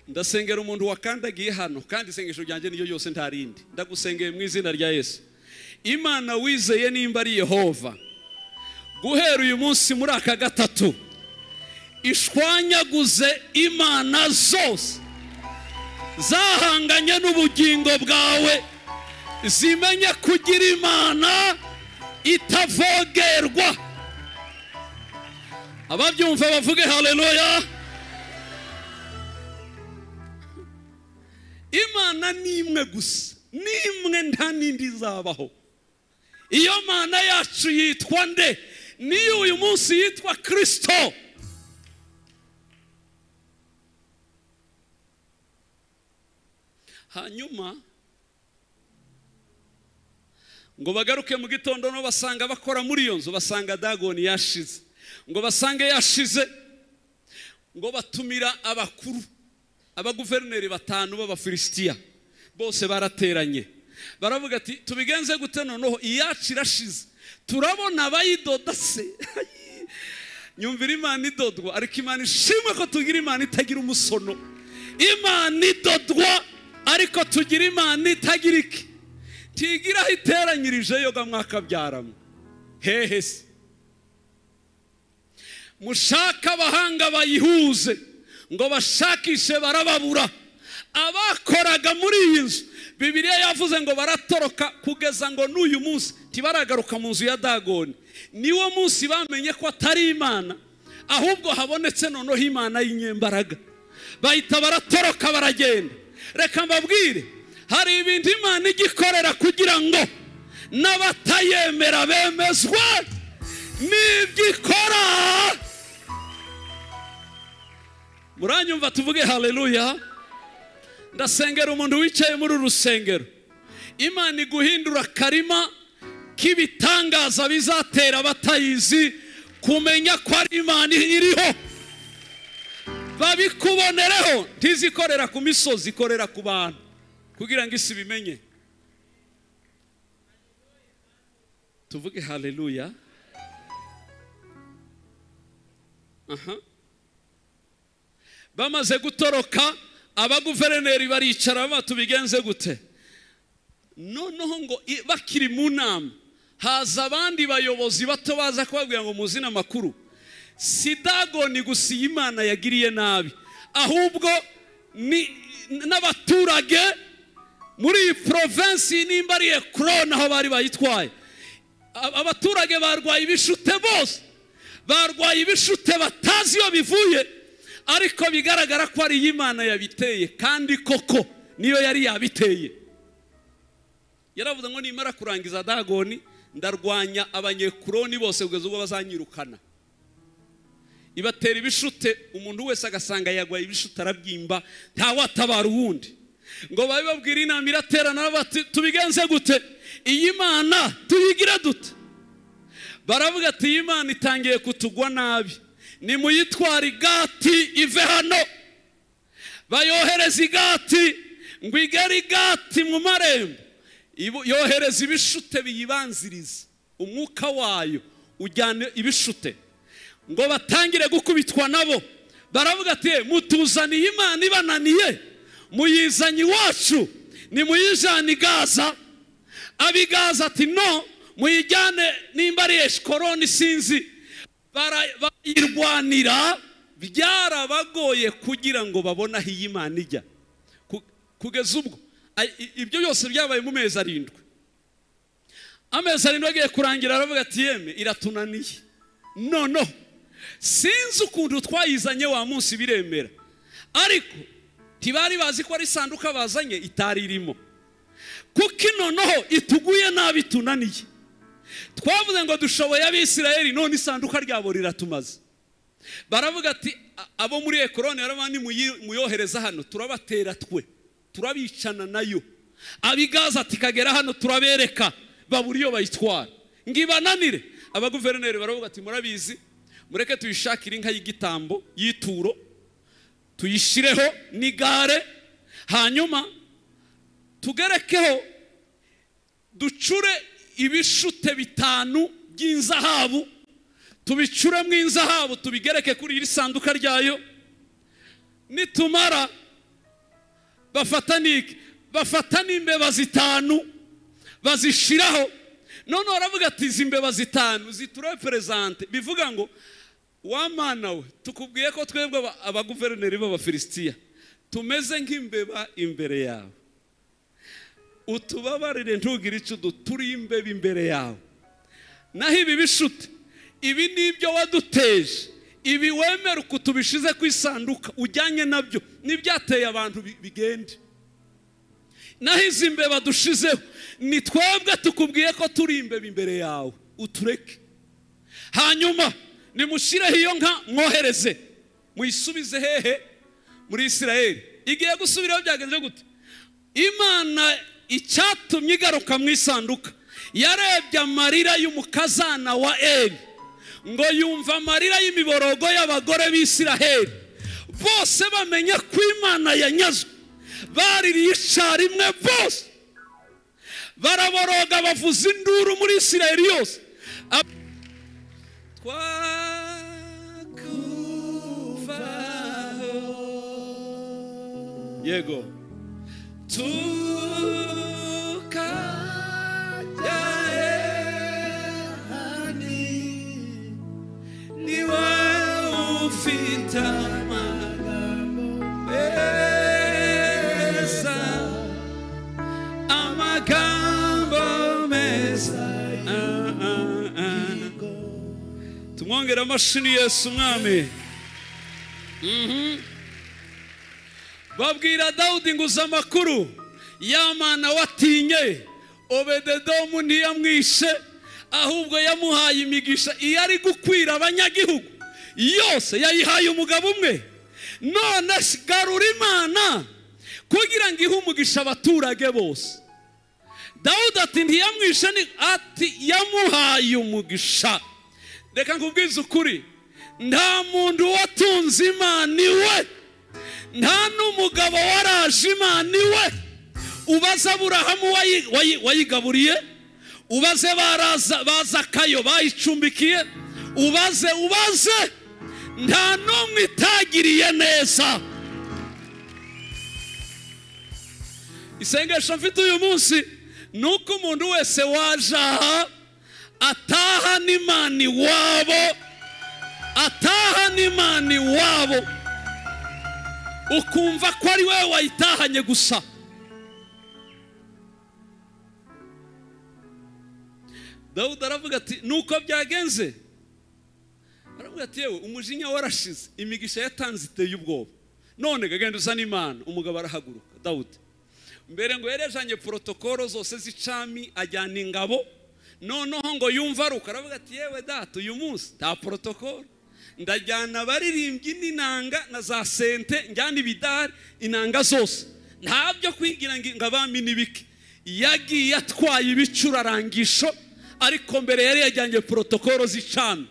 Ndasengera umuntu wakandagiye hano kandi isengesho ryanjye niyo yose ntarindi. Ndagusengeye mu izina rya Yesu. Imana wizeye nimba ari Yehova, guhera uyu munsi muri aka gatatu ishwanyaguze imana zose zahanganye n'ubugingo bwawe, zimenye kugira imana itavogerwa. Ababyumva bavuge haleluya. Imana ni imwe gusa, ni imwe nta nindi zabaho. Iyo mana yacu yitwa nde? Niyo uyu munsi yitwa Kristo. Hanyuma ngo bagaruke mu gitondo no basanga bakora muri iyo nzu, basanga Dagoni yashize. Ngo basange yashize, ngo batumira abakuru, abaguverineri 5 b'Abafilisitiya bose barateranye. Baravuga ati tubigenze gute noneho iyacu irashize, turabona abayidoda se. Nyumvira imana idodwa, ariko imana ishimwe ko tugira imana itagira umusono. Imana idodwa ariko tugira imana itagira iki, tigira iteranyirije yoga mwakabyaramo hehe se. Mushaka abahanga bayihuze ngo bashakishe barababura. Abakoraga muri iyi nzu Bibiliya yavuze ngo baratoroka kugeza ngo n'uyu munsi tibaragaruka mu nzu ya Dagoni. Niwo munsi bamenye ko atari imana, ahubwo habonetse noneho imana y'inyembaraga. Bahita baratoroka baragenda. Reka mbabwire, hari ibintu imana igikorera kugira ngo n'abatayemera bemezwe n'ibyikora. Muranyumva tuvuge haleluya. Ndasengera umuntu wicaye muri urusengero, Imana iguhindura karima k'ibitangaza bizatera batayizi kumenya ko ari Imana iriho. Babikubonereho, ntizikorera ku misozi, ikorera ku bantu kugira ngo isi bimenye. Tuvuge haleluya. Bamaze gutoroka, abaguverineri baricara batubigenze gute. Noneho ngo bakiri mu nama haza abandi bayobozi bato baza kubabwira ngo muzina makuru. Si Dagoni gusa Imana yagiriye nabi, ahubwo ni n'abaturage muri province nimba ari Ekron aho bari bayitwaye. abaturage barwaye ibishute bose, barwaye ibishute batazi iyo bivuye, ariko bigaragara ko ari Imana yabiteye, kandi koko niyo yari yabiteye. Yaravuze ngo nimara kurangiza Dagoni ndarwanya abanyekuroni bose kugeza ubwo bazanyirukana. Ibatera ibishute, umuntu wese agasanga yagwaye ibishute arabyimba, nta watabara uwundi. Ngo babibabwira inama iraterana bati tubigenze gute? Iyi Mana tuyigira dute? Baravuga ati iyi Mana itangiye kutugwa nabi, nimuyitware Gati ive hano. Bayohereza Gati, ngo igere Gati mu marembo, yohereza ibishute biyibanziriza, umwuka wayo ujyana ibishute, ngo batangire gukubitwa nabo. Baravuga ati mutuzaniye Imana ibananiye, muyizanye iwacu, nimuyijane Gaza. Abigaza ati no, muyijyane nimba ari Eshkoloni sinzi. Barayirwanira, byarabagoye kugira ngo babone aho iyi Mana ijya. Kugeza ubwo ibyo byose byabaye mu mezi 7. Amezi 7 agiye kurangira, aravuga ati yeme iratunaniye. No, sinzi ukuntu twayizanye wa munsi biremera, ariko tibari bazi ko ari sanduka bazanye itari irimo, kuko noneho ituguye nabi tunaniye. Twavuze ngo dushoboye Abisirayeli, none isanduka ryabo riratumaze. Baravuga ati abo muri Ekroni yarabandi muyohereza hano, turabatera twe, turabicana nayo. Abigaza ati kagera hano turabereka, baburi yo bayitwara ngibananire. Abaguverineri baravuga ati murabizi, mureke tuyishakire inka y'igitambo y'ituro, tuyishireho n'igare, hanyuma tugerekeho ducure ibishute 5 by'inzahabu, tubicure mu inzahabu, tubigereke kuri iri sanduka ryayo. Nitumara bafata n'imbeba 5 bazishiraho. None baravuga ati izi mbeba 5 ziturepresente, bivuga ngo wa Mana we, tukubwiye ko twebwe abaguverineri b'Abafilisitiya tumeze nk'imbeba imbere yawe, utubabarire ntugire icyo turi imbeba imbere yawe. Naho ibi bishute, ibi nibyo waduteje, ibi wemera kutubishize ku isanduka ujyanye nabyo, nibyateye abantu bigende. Naho izi mbeba dushizeho, ni twebwe tukubwiye ko turi imbeba imbere yawe, utureke. Hanyuma nimushireho iyo nka mwohereze, muyisubize hehe? Muri Isirayeli. Igiye gusubiraho byagenze gute? Imana icyatumye igaruka mu isanduka, yarebye amarira y'umukazana wa Eli, ngo yumva amarira y'imiborogo y'abagore b'Isirayeli, bose bamenya ko Imana yanyazwe. Baririye icyarimwe bose, baraboroga bavuza induru muri Isirayeli yose. Yego niwe ufite amagambo meza. Tumwongera amashini Yesu Mwami. Babwira Dawudi ngo uza amakuru, ya Mana watinye Obededomu ntiyamwishe, ahubwo yamuhaye imigisha iyo ari gukwira abanyagihugu yose, yayihaye umugabo umwe. None garura Imana kugira ngo ihe umugisha abaturage bose. Dawudi ati ntiyamwishe, ati yamuhaye umugisha. Reka nkubwize ukuri, nta muntu watunze Imana iwe, nta n'umugabo waraje Imana iwe. Ubaze Aburahamu wayigaburiye, ubaze Bazakayo bayicumbikiye, ubaze nta n'umwe itagiriye neza. Isengesho mfite uyu munsi nuko umuntu wese waje aha ataha n'Imana iwabo, ataha n'Imana iwabo, ukumva ko ari wewe wayitahanye gusa. Dawudi aravuga ati nuko byagenze. Aravuga ati yewe umujinya warashize, imigisha yatanze iteye ubwoba, none gagenda uzana Imana. Umugabo arahaguruka. Dawudi mbere ngo yarejanye protokolo zose z'icami, ajyana ingabo, noneho ngo yumva aruka. Aravuga ati yewe data, uyu munsi nta protokolo, ndajyana abaririmbyi n'inanga na za sente, njyana ibidari, inanga zose, ntabyo kwigira ngo abami n'ibiki. Yagiye atwaye ibicurarangisho, ariko mbere yari yajyanye protokolo z'icami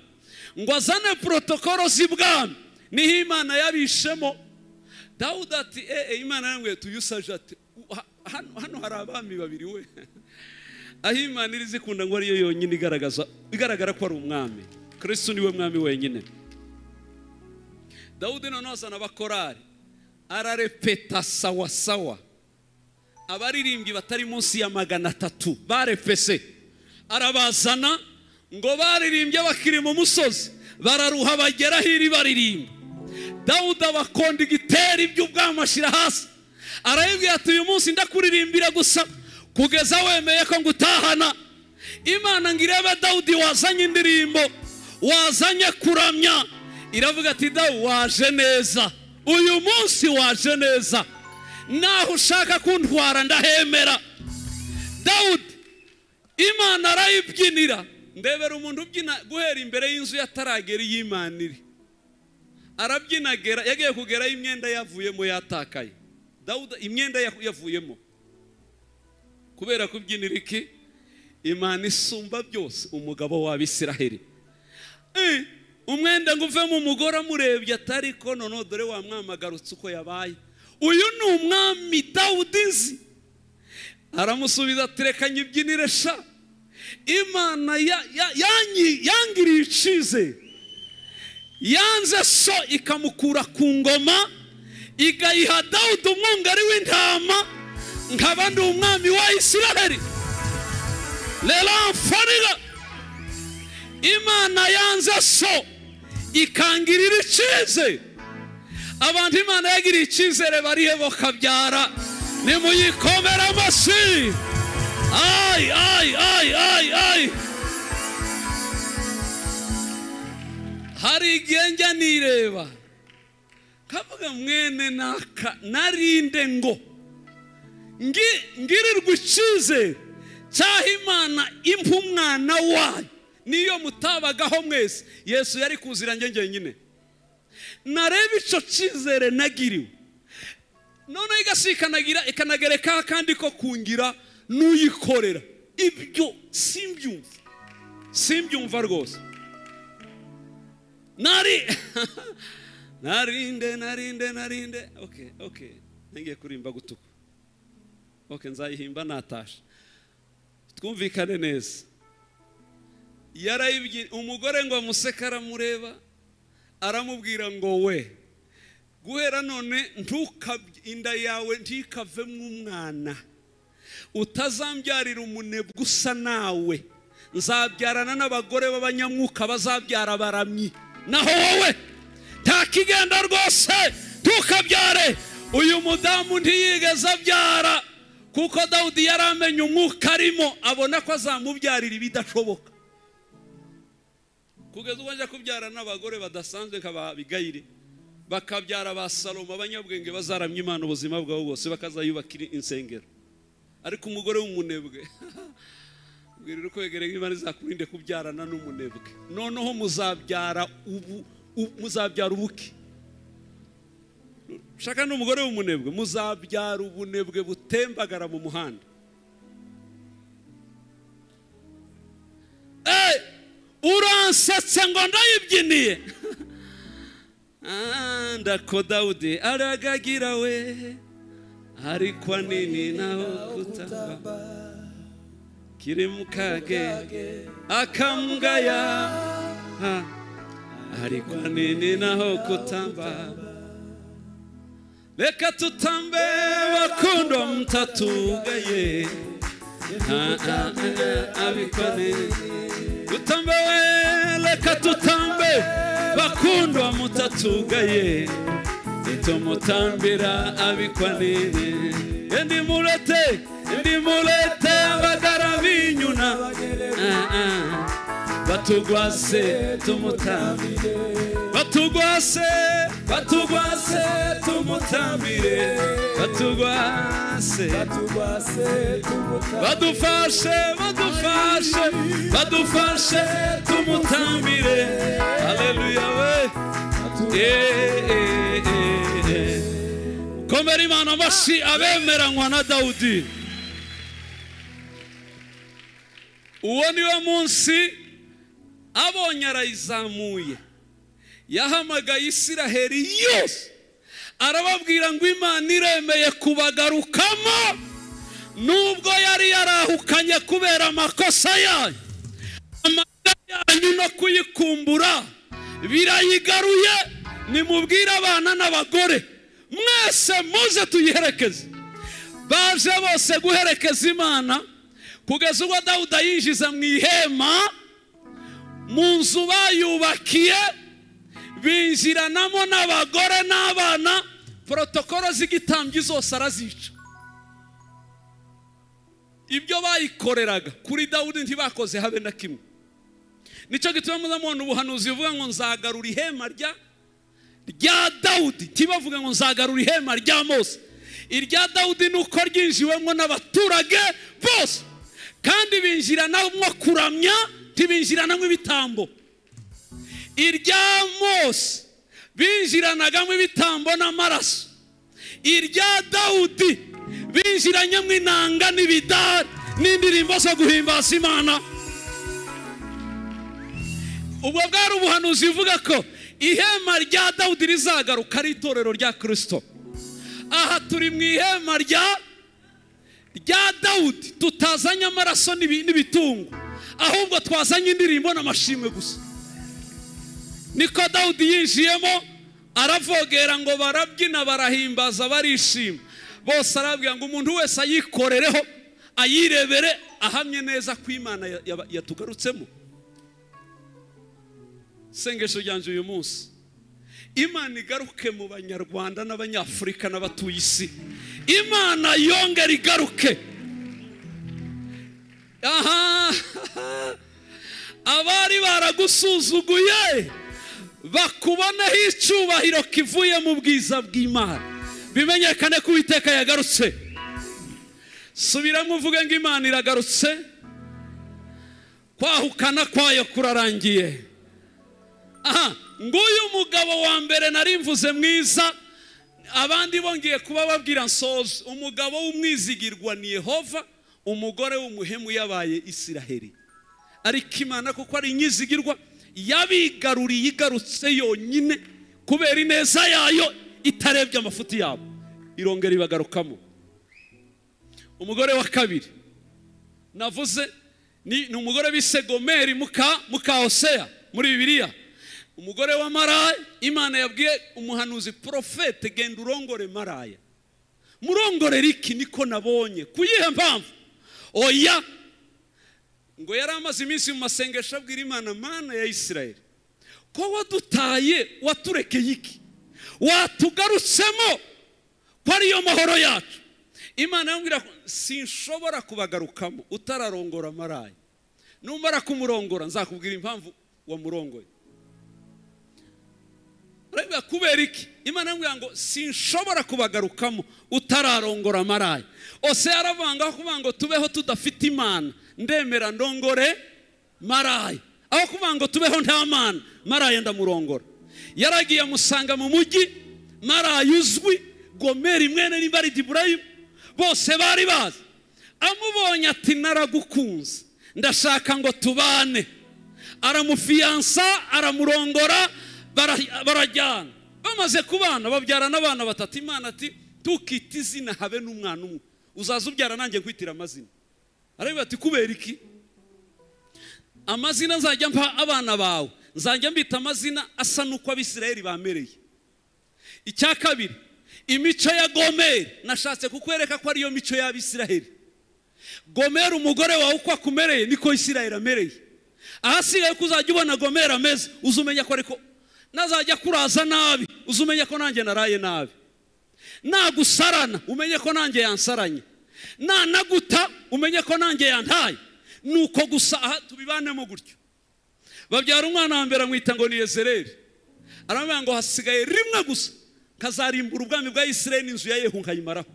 ngo azane protokolo z'ibwami. Niho Imana yabishemo. Dawudi ati Imana yambwiye tuyusaje ati hano hari abami babiri we. Aho Imana iri zikunda ngo ariyo yonyine igaragara ko ari umwami. Kristo niwe mwami wenyine. Dawudi noneho azana abakorari, ararepeta sawa sawa. Abaririmbyi batari munsi ya 300 barepese, arabazana ngo baririmbye bakiri mu musozi, bararuha bagera hiri baririmba. Dawudi abakonda igitero iby'ubwami ashira hasi, arayibwira ati uyu munsi ndakuririmbira gusa kugeza wemeye ko ngutahana. Imana ngirebe Dawudi wazanye indirimbo, wazanye kuramya. Iravuga ati Dawudi waje neza, uyu munsi waje neza, naho ushaka kuntwara ndahemera. Dawudi Imana arayibyinira. Ndebera umuntu ubyina guhera imbere y'inzu yataragera y'Imana iri, arabyinagera. Yagiye kugeraho imyenda yavuyemo yatakaye. Dawudi imyenda yavuyemo kubera kubyinira iki? Imana isumba byose, umugabo w'Abisiraheli. Umwenda ngo uve mu mugore amurebye atari ko noneho dore wa mwamagarutse uko yabaye. Uyu ni umwami Dawudi nzi. Aramusubiza ati reka nyibyinire sha, Imana yangiriye icize, yanze so ikamukura ku ngoma, igayiha Dawudi umwungari w'intama, nkaba ndi umwami wa Isiraheli. Rero mfariga Imana yanze so ikangirira icize. Abantu Imana yagiriye icizere barihe bokabyara, nimuyikomera amashyi. Ay ay ay ay ay. Hari igihe njya nireba kavuga mwene naka narinde ngo ngirirwe icizere cyaho Imana impa umwana wayo, niyo mutabagaho mwese Yesu yari kuzira njye nyine. Nareba ico cizere nagiriwe, none igashikanagira ikanagereka kandi ko kungira nuyikorera. Ibyo simbyumva rwose. Narinde. Okay ngiye kurimba gutuka. Okay nzayihimba natasha, twumvikane neza. Yarayibye umugore ngo amusekara mureba, aramubwira ngo we guhera none inda yawe ntikavemo umwana, utazambyarira umunebwe usa nawe, nzabyarana n'abagore b'abanyamwuka bazabyara abaramyi, naho wowe ntakigenda rwose tukabyare. Uyu mudamu ntiyigeze abyara kuko Dawudi yaramenye umwuka arimo, abona ko azamubyarira ibidashoboka. Kugeza ubwo ajya kubyara n'abagore badasanzwe nk'Abigayili, bakabyara ba Salomo, abanyabwenge bazaramya Imana ubuzima bwabo bwose, bakazayubakira insengero. Ariko umugore w'umunebwe bwirira ko yegereye Imana izakurinde kubyarana n'umunebwe. Noneho muzabyara ubuki. Shaka n'umugore w'umunebwe, muzabyara ubunebwe butembagara mu muhanda. Uransetse ngo ndayibyiniye. Ndako Dawudi aragagira we, ariko nini naho kutamba, kiri mukage akamugaya, ariko nini naho kutamba. Reka tutambe bakundo mtatugaye, abikone tutambe we, reka tutambe bakundo mtatugaye, itomutambira abikwanene. Endi ndimulete abagarabinyuna batugwase tumutambire batugwase tumutambire batugwase badufashe tumutambire haleluya we komera Imana amashyi abemeranywa na Dawudi. Uwo niwe munsi abonye arayizamuye yahamagaye Isiraheli yose arababwira ngo Imana iremeye kubagarukamo nubwo yari yarahukanye kubera amakosa yanyu, amagara yanyu no kuyikumbura birayigaruye. Nimubwire abana n'abagore mwese muze tuyiherekeze. Baje bose guherekeza Imana kugeza ubwo Dawudi yinjiza mu ihema, mu nzu bayubakiye, binjiranamo n'abagore n'abana. Protokolo z'igitambyi zose arazica. Ibyo bayikoreraga kuri Dawudi ntibakoze habe na kimwe. Nicyo gituma muzamubona ubuhanuzi buvuga ngo nzagarura ihema rya Dawudi, ntibavuga ngo nzagarura ihema rya Mose. Irya Dawudi nuko ryinjiwemo n'abaturage bose, kandi binjiranamo kuramya, ntibinjiranamo ibitambo. Irya Mose binjiranagamo ibitambo n'amaraso. Irya Dawudi binjiranyemo inanga n'ibidari n'indirimbo zo guhimbaza Imana. Ubwo bwari ubuhanuzi buvuga ko ihema rya Dawudi rizagaruka ari itorero rya Kristo. Aha turi mu ihema rya Dawudi, tutazanye amaraso n'ibitungo, ahubwo twazanye indirimbo n'amashimwe gusa. Niko Dawudi yinjiyemo aravogera ngo barabyina barahimbaza barishima. Bose arabwira ngo umuntu wese ayikorereho ayirebere ahamye neza ko Imana yatugarutsemo. Sengesho ryanje uyu munsi, Imana igaruke mu Banyarwanda n'Abanyafurika n'abatuye isi. Imana yongera igaruke. Abari baragusuzuguye bakuboneho icyubahiro kivuye mu bwiza bw'Imana, bimenyekane ko Uwiteka yagarutse. Subiramo uvuge ngo Imana iragarutse, kwahukana kwayo kurarangiye. Nguyu umugabo wa mbere nari mvuze mwiza, abandi bongeye kuba babwira nsoza. Umugabo w'umwizigirwa ni Yehova, umugore w'umuhemu yabaye Isiraheli. Ariko Imana kuko ari inyizigirwa yabigaruriye igarutse yonyine kubera ineza yayo itarebye amafuti yabo, irongera ibagarukamo. Umugore wa kabiri navuze ni umugore bise Gomeri muka Hosea muri Bibiliya. Umugore wa Maraya, Imana yabwiye umuhanuzi profete, genda urongore Maraya. Murongore riki niko nabonye. Kuyihe mpamvu? Oya, ngo yari amaze iminsi mu masengesho abwira Imana, Mana ya Isiraheli, ko wadutaye waturekeye iki? Watugarutsemo ko ariyo mahoro yacu. Imana yambwira sinshobora kubagarukamo utararongora Maraya. Numara kumurongora nzakubwira impamvu wamurongoye. Reba kubera iki? Imana yambwira ngo sinshobora kubagarukamo utararongora Maraya. Ose aravanga kuvuga ngo tubeho tudafite Imana, ndemera ndongore Maraya. Aho kuvuga ngo tubeho nta Mana, Maraya ndamurongora. Yaragiye amusanga mu mujyi, Maraya uzwi, Gomeri mwene n'Imbaridi Ibrahimu, bose bari bazi. Amubonye ati naragukunze, ndashaka ngo tubane. Aramufiyansa, aramurongora, barajyana. Bamaze kubana babyarana abana batatu. Imana ati tukita izina habe n'umwana umwe, uzaza ubyara nanjye nkwitira amazina. Arabiba ati kubera iki? Amazina nzajya mpa abana bawe, nzajya mbita amazina asa nuko Abisirayeli bamereye. Icya kabiri, imico ya Gomeri nashatse kukwereka ko ariyo mico y'Abisirayeli. Gomeri umugore wawe uko akumereye niko Isirayeli amereye. Ahasigaye kuzajya ubona Gomeri ameze, uzumenya ko ariko nazajya kuraza nabi, uzumenya ko nanjye naraye nabi. Nagusarana umenye ko nanjye yansaranye. nanaguta umenye ko nanjye yantaye. Nuko gusa aha tubibanemo gutyo. Babyara umwana wa mbere amwita ngo ni Yezereli. Aramubwira ngo hasigaye rimwe gusa kazarimbura ubwami bwa Isirayeli n'inzu ya Yehu nkayimaraho.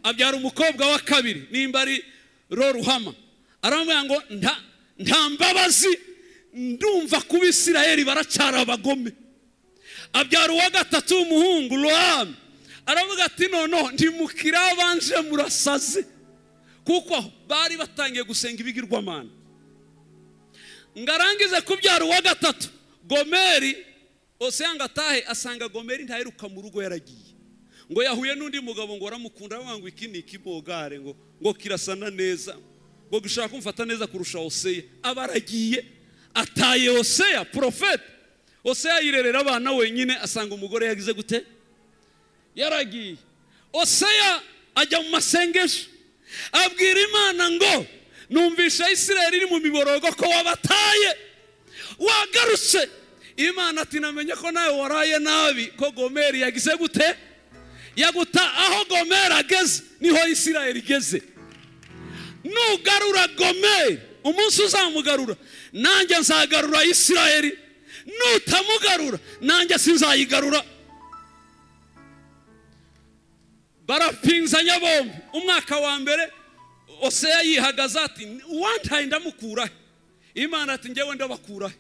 Abyara umukobwa wa kabiri nimba ari Roruhama. Aramubwira ngo nta mbabazi ndumva ku Bisirayeli baracyara abagome. Abyara uwa gatatu w'umuhungu Lohamu. Aravuga ati noneho ndimukira abanje murasaze, kuko bari batangiye gusenga ibigirwamana. Ngarangize kubyara uwa gatatu Gomeri, Hoseya ngo atahe asanga Gomeri ntaheruka mu rugo yaragiye. Ngo yahuye n'undi mugabo ngo aramukunda ngo iki ni ikibogare ngo kirasana neza, ngo gushaka kumfata neza kurusha Hoseya. Abaragiye ataye Hoseya profete. Hoseya yirerera abana wenyine asanga umugore yagize gute yaragiye. Hoseya ajya mu masengesho abwira Imana ngo numvisha Isirayeli iri mu miborogo ko wabataye wagarutse. Imana ati namenye ko nawe waraye nabi, ko Gomeri yagize gute yaguta. Aho Gomeri ageze niho Isirayeli igeze. Nugarura Gomeri umunsi uzamugarura nanjye nzagarura Isirayeli, nutamugarura nanjye sinzayigarura. Barapinzanya bombi. Umwaka wa mbere Hoseya yihagaza ati uwantaye ndamukurahe. Imana ati njyewe ndabakurahe.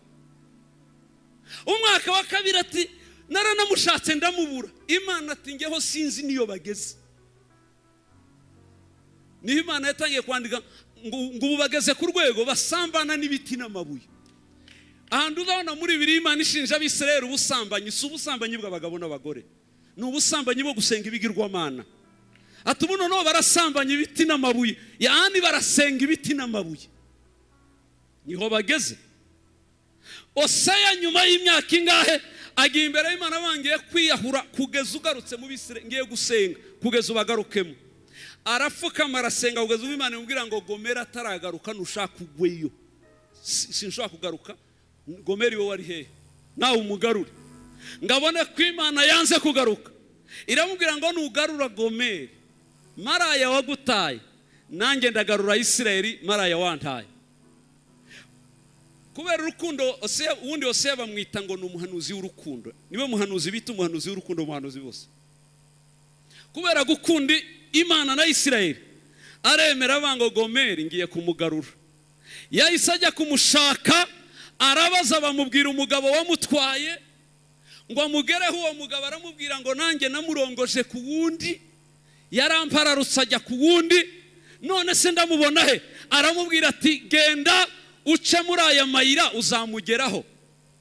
Umwaka wa kabiri ati naranamushatse ndamubura. Imana ati njyeho sinzi niyo bageze. Ni Imana yatangiye kwandika ngo bageze ku rwego basambana n'ibiti n'amabuye. Ahantu uzabona muri bibiri Imana ishinja Abisirayeli ubusambanyi. Si ubusambanyi bw'abagabo n'abagore, ni ubusambanyi bwo gusenga ibigirwamana. Ati ubu noneho barasambanya ibiti n'amabuye, yani barasenga ibiti n'amabuye. Niho bageze. Hoseya nyuma y'imyaka ingahe agiye imbere y'Imana bangiye kwiyahura kugeza ugarutse mu Bisirayeli ngiye gusenga kugeza ubagarukemo. Arapfukama arasenga kugeza Imana imubwira ngo Gomeri ataragaruka nushaka kugweyo. Sinshaka kugaruka. Gomeri we wari hehe nawe umugarure. Ngabone ko Imana yanze kugaruka. Iramubwira ngo nugarura Gomeri maraya wagutaye nanjye ndagarura Isirayeli maraya wantaye. Kubera urukundo Hoseya, ubundi Hoseya bamwita ngo ni umuhanuzi w'urukundo. Niwe muhanuzi bita umuhanuzi w'urukundo mu bahanuzi bose. Kubera gukunda Imana na Isirayeli aremera bango Gomeri ngiye kumugarura. Yahise ajya kumushaka, arabaza bamubwira umugabo wamutwaye ngo amugereho. Uwo mugabo aramubwira ngo nanjye namurongoje ku wundi, yarampararutse ajya ku wundi, none se ndamubona he? Aramubwira ati genda uce muri aya mayira uzamugeraho.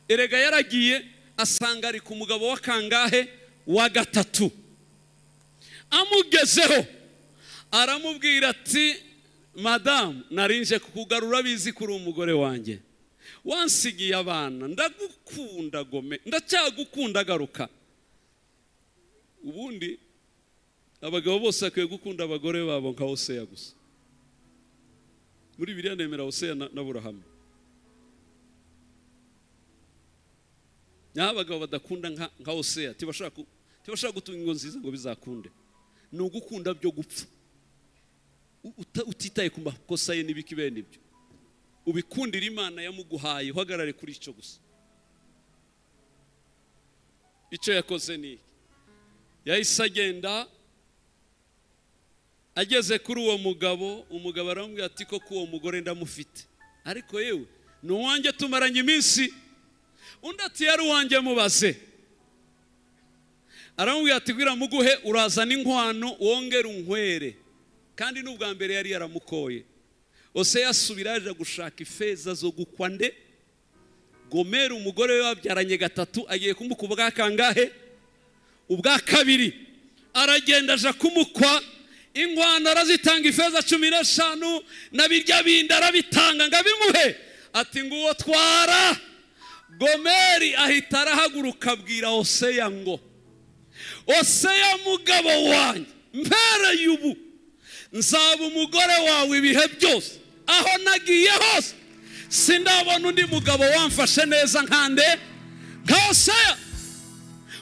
Erega yaragiye asanga ari ku mugabo wa kangahe wa gatatu. Amugezeho aramubwira ati madamu narinje kukugarura bizi kuri umugore wanjye, wansigiye abana, ndagukunda Gomeri, ndacyagukunda garuka. Ubundi abagabo bose akwiye gukunda abagore babo nka Hoseya gusa. Muri Bibiliya nemera Hoseya na Burahamu. Nyaho abagabo badakunda nka Hoseya tibashaka gutunga ingo nziza ngo bizakunde. Ni ugukunda byo gupfa, utitaye ku makosa ye n'ibiki bene ibyo. Ubikundira Imana yamuguhaye, uhagarare kuri icyo gusa. Icyo yakoze ni yahise agenda. Ageze kuri uwo mugabo, umugabo aramubwira ati koko uwo mugore ndamufite, ariko yewe ni uwanjye tumaranye iminsi. Undi ati yari uwanjye mubaze. Aramubwira ati gwira muguhe urazana inkwano wongera unkwere, kandi n'ubwa mbere yari yaramukoye. Hoseya asubira aje gushaka ifeza zo gukwa nde Gomeri umugore we babyaranye gatatu. Agiye kumukwa ubwa kangahe? Ubwa kabiri. Aragenda aje kumukwa, inkwano arazitanga ifeza 15 na birya bindi arabitanga ngabimuhe. Ati nguwo twara. Gomeri ahita arahaguruka abwira Hoseya ngo Hoseya mugabo wanjye, mpere yubu nzaba umugore wawe ibihe byose. Aho nagiye hose sindabona undi mugabo wamfashe neza nkande nka Hoseya.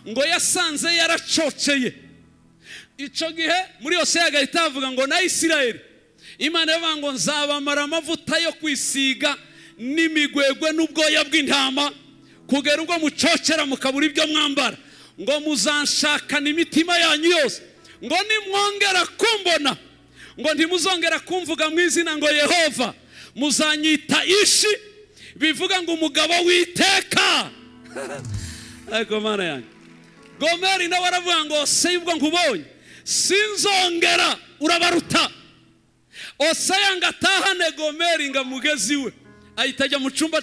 Ngo yasanze yaracoceye, icyo gihe muri Hoseya agahita avuga ngo na Isirayeli Imana yavuga ngo nzabamara amavuta yo kwisiga n'imigwegwe n'ubwoya bw'intama kugera ubwo mucocera mukabura ibyo mwambara, ngo muzanshakana imitima yanyu yose, ngo nimwongera kumbona ngo ntimuzongera kumvuga mu izina ngo Yehova, muzanyita Ishi, bivuga ngo umugabo w'iteka. Ariko Mana yanjye, Gomeri nawe aravuga ngo Hoseya ubwo nkubonye sinzongera urabaruta. Hoseya ngo atahane Gomeri ngo amugezi we, ahita ajya mu cyumba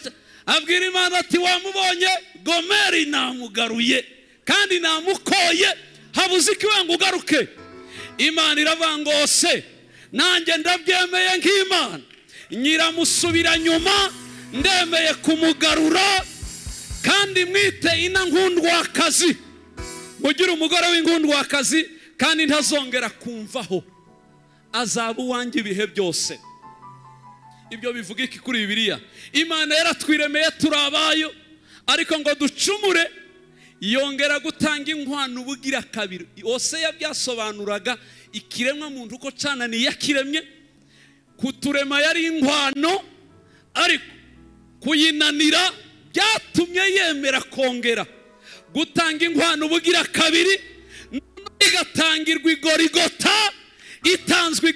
abwira Imana ati wamubonye Gomeri namugaruye kandi namukoye, habuze ikiwe ngo ugaruke. Imana iravuga ngo Hoseya nanjye ndabyemeye nk'Imana, nyiramusubira nyuma ndemeye kumugarura, kandi mwite inankundwakazi, mugire umugore w'inkundwakazi kandi ntazongera kumvaho, azaba uwanjye ibihe byose. Ibyo bivuga iki kuri Bibiliya? Imana yaratwiremeye turabayo, ariko ngo ducumure yongera gutanga inkwano ubugira kabiri. Hoseya byasobanuraga ikiremwa muntu uko cananiye yakiremye, kuturema yari inkwano, ariko kuyinanira byatumye yemera kongera gutanga inkwano ubugira kabiri, igatangirwa igorigota, itanzwe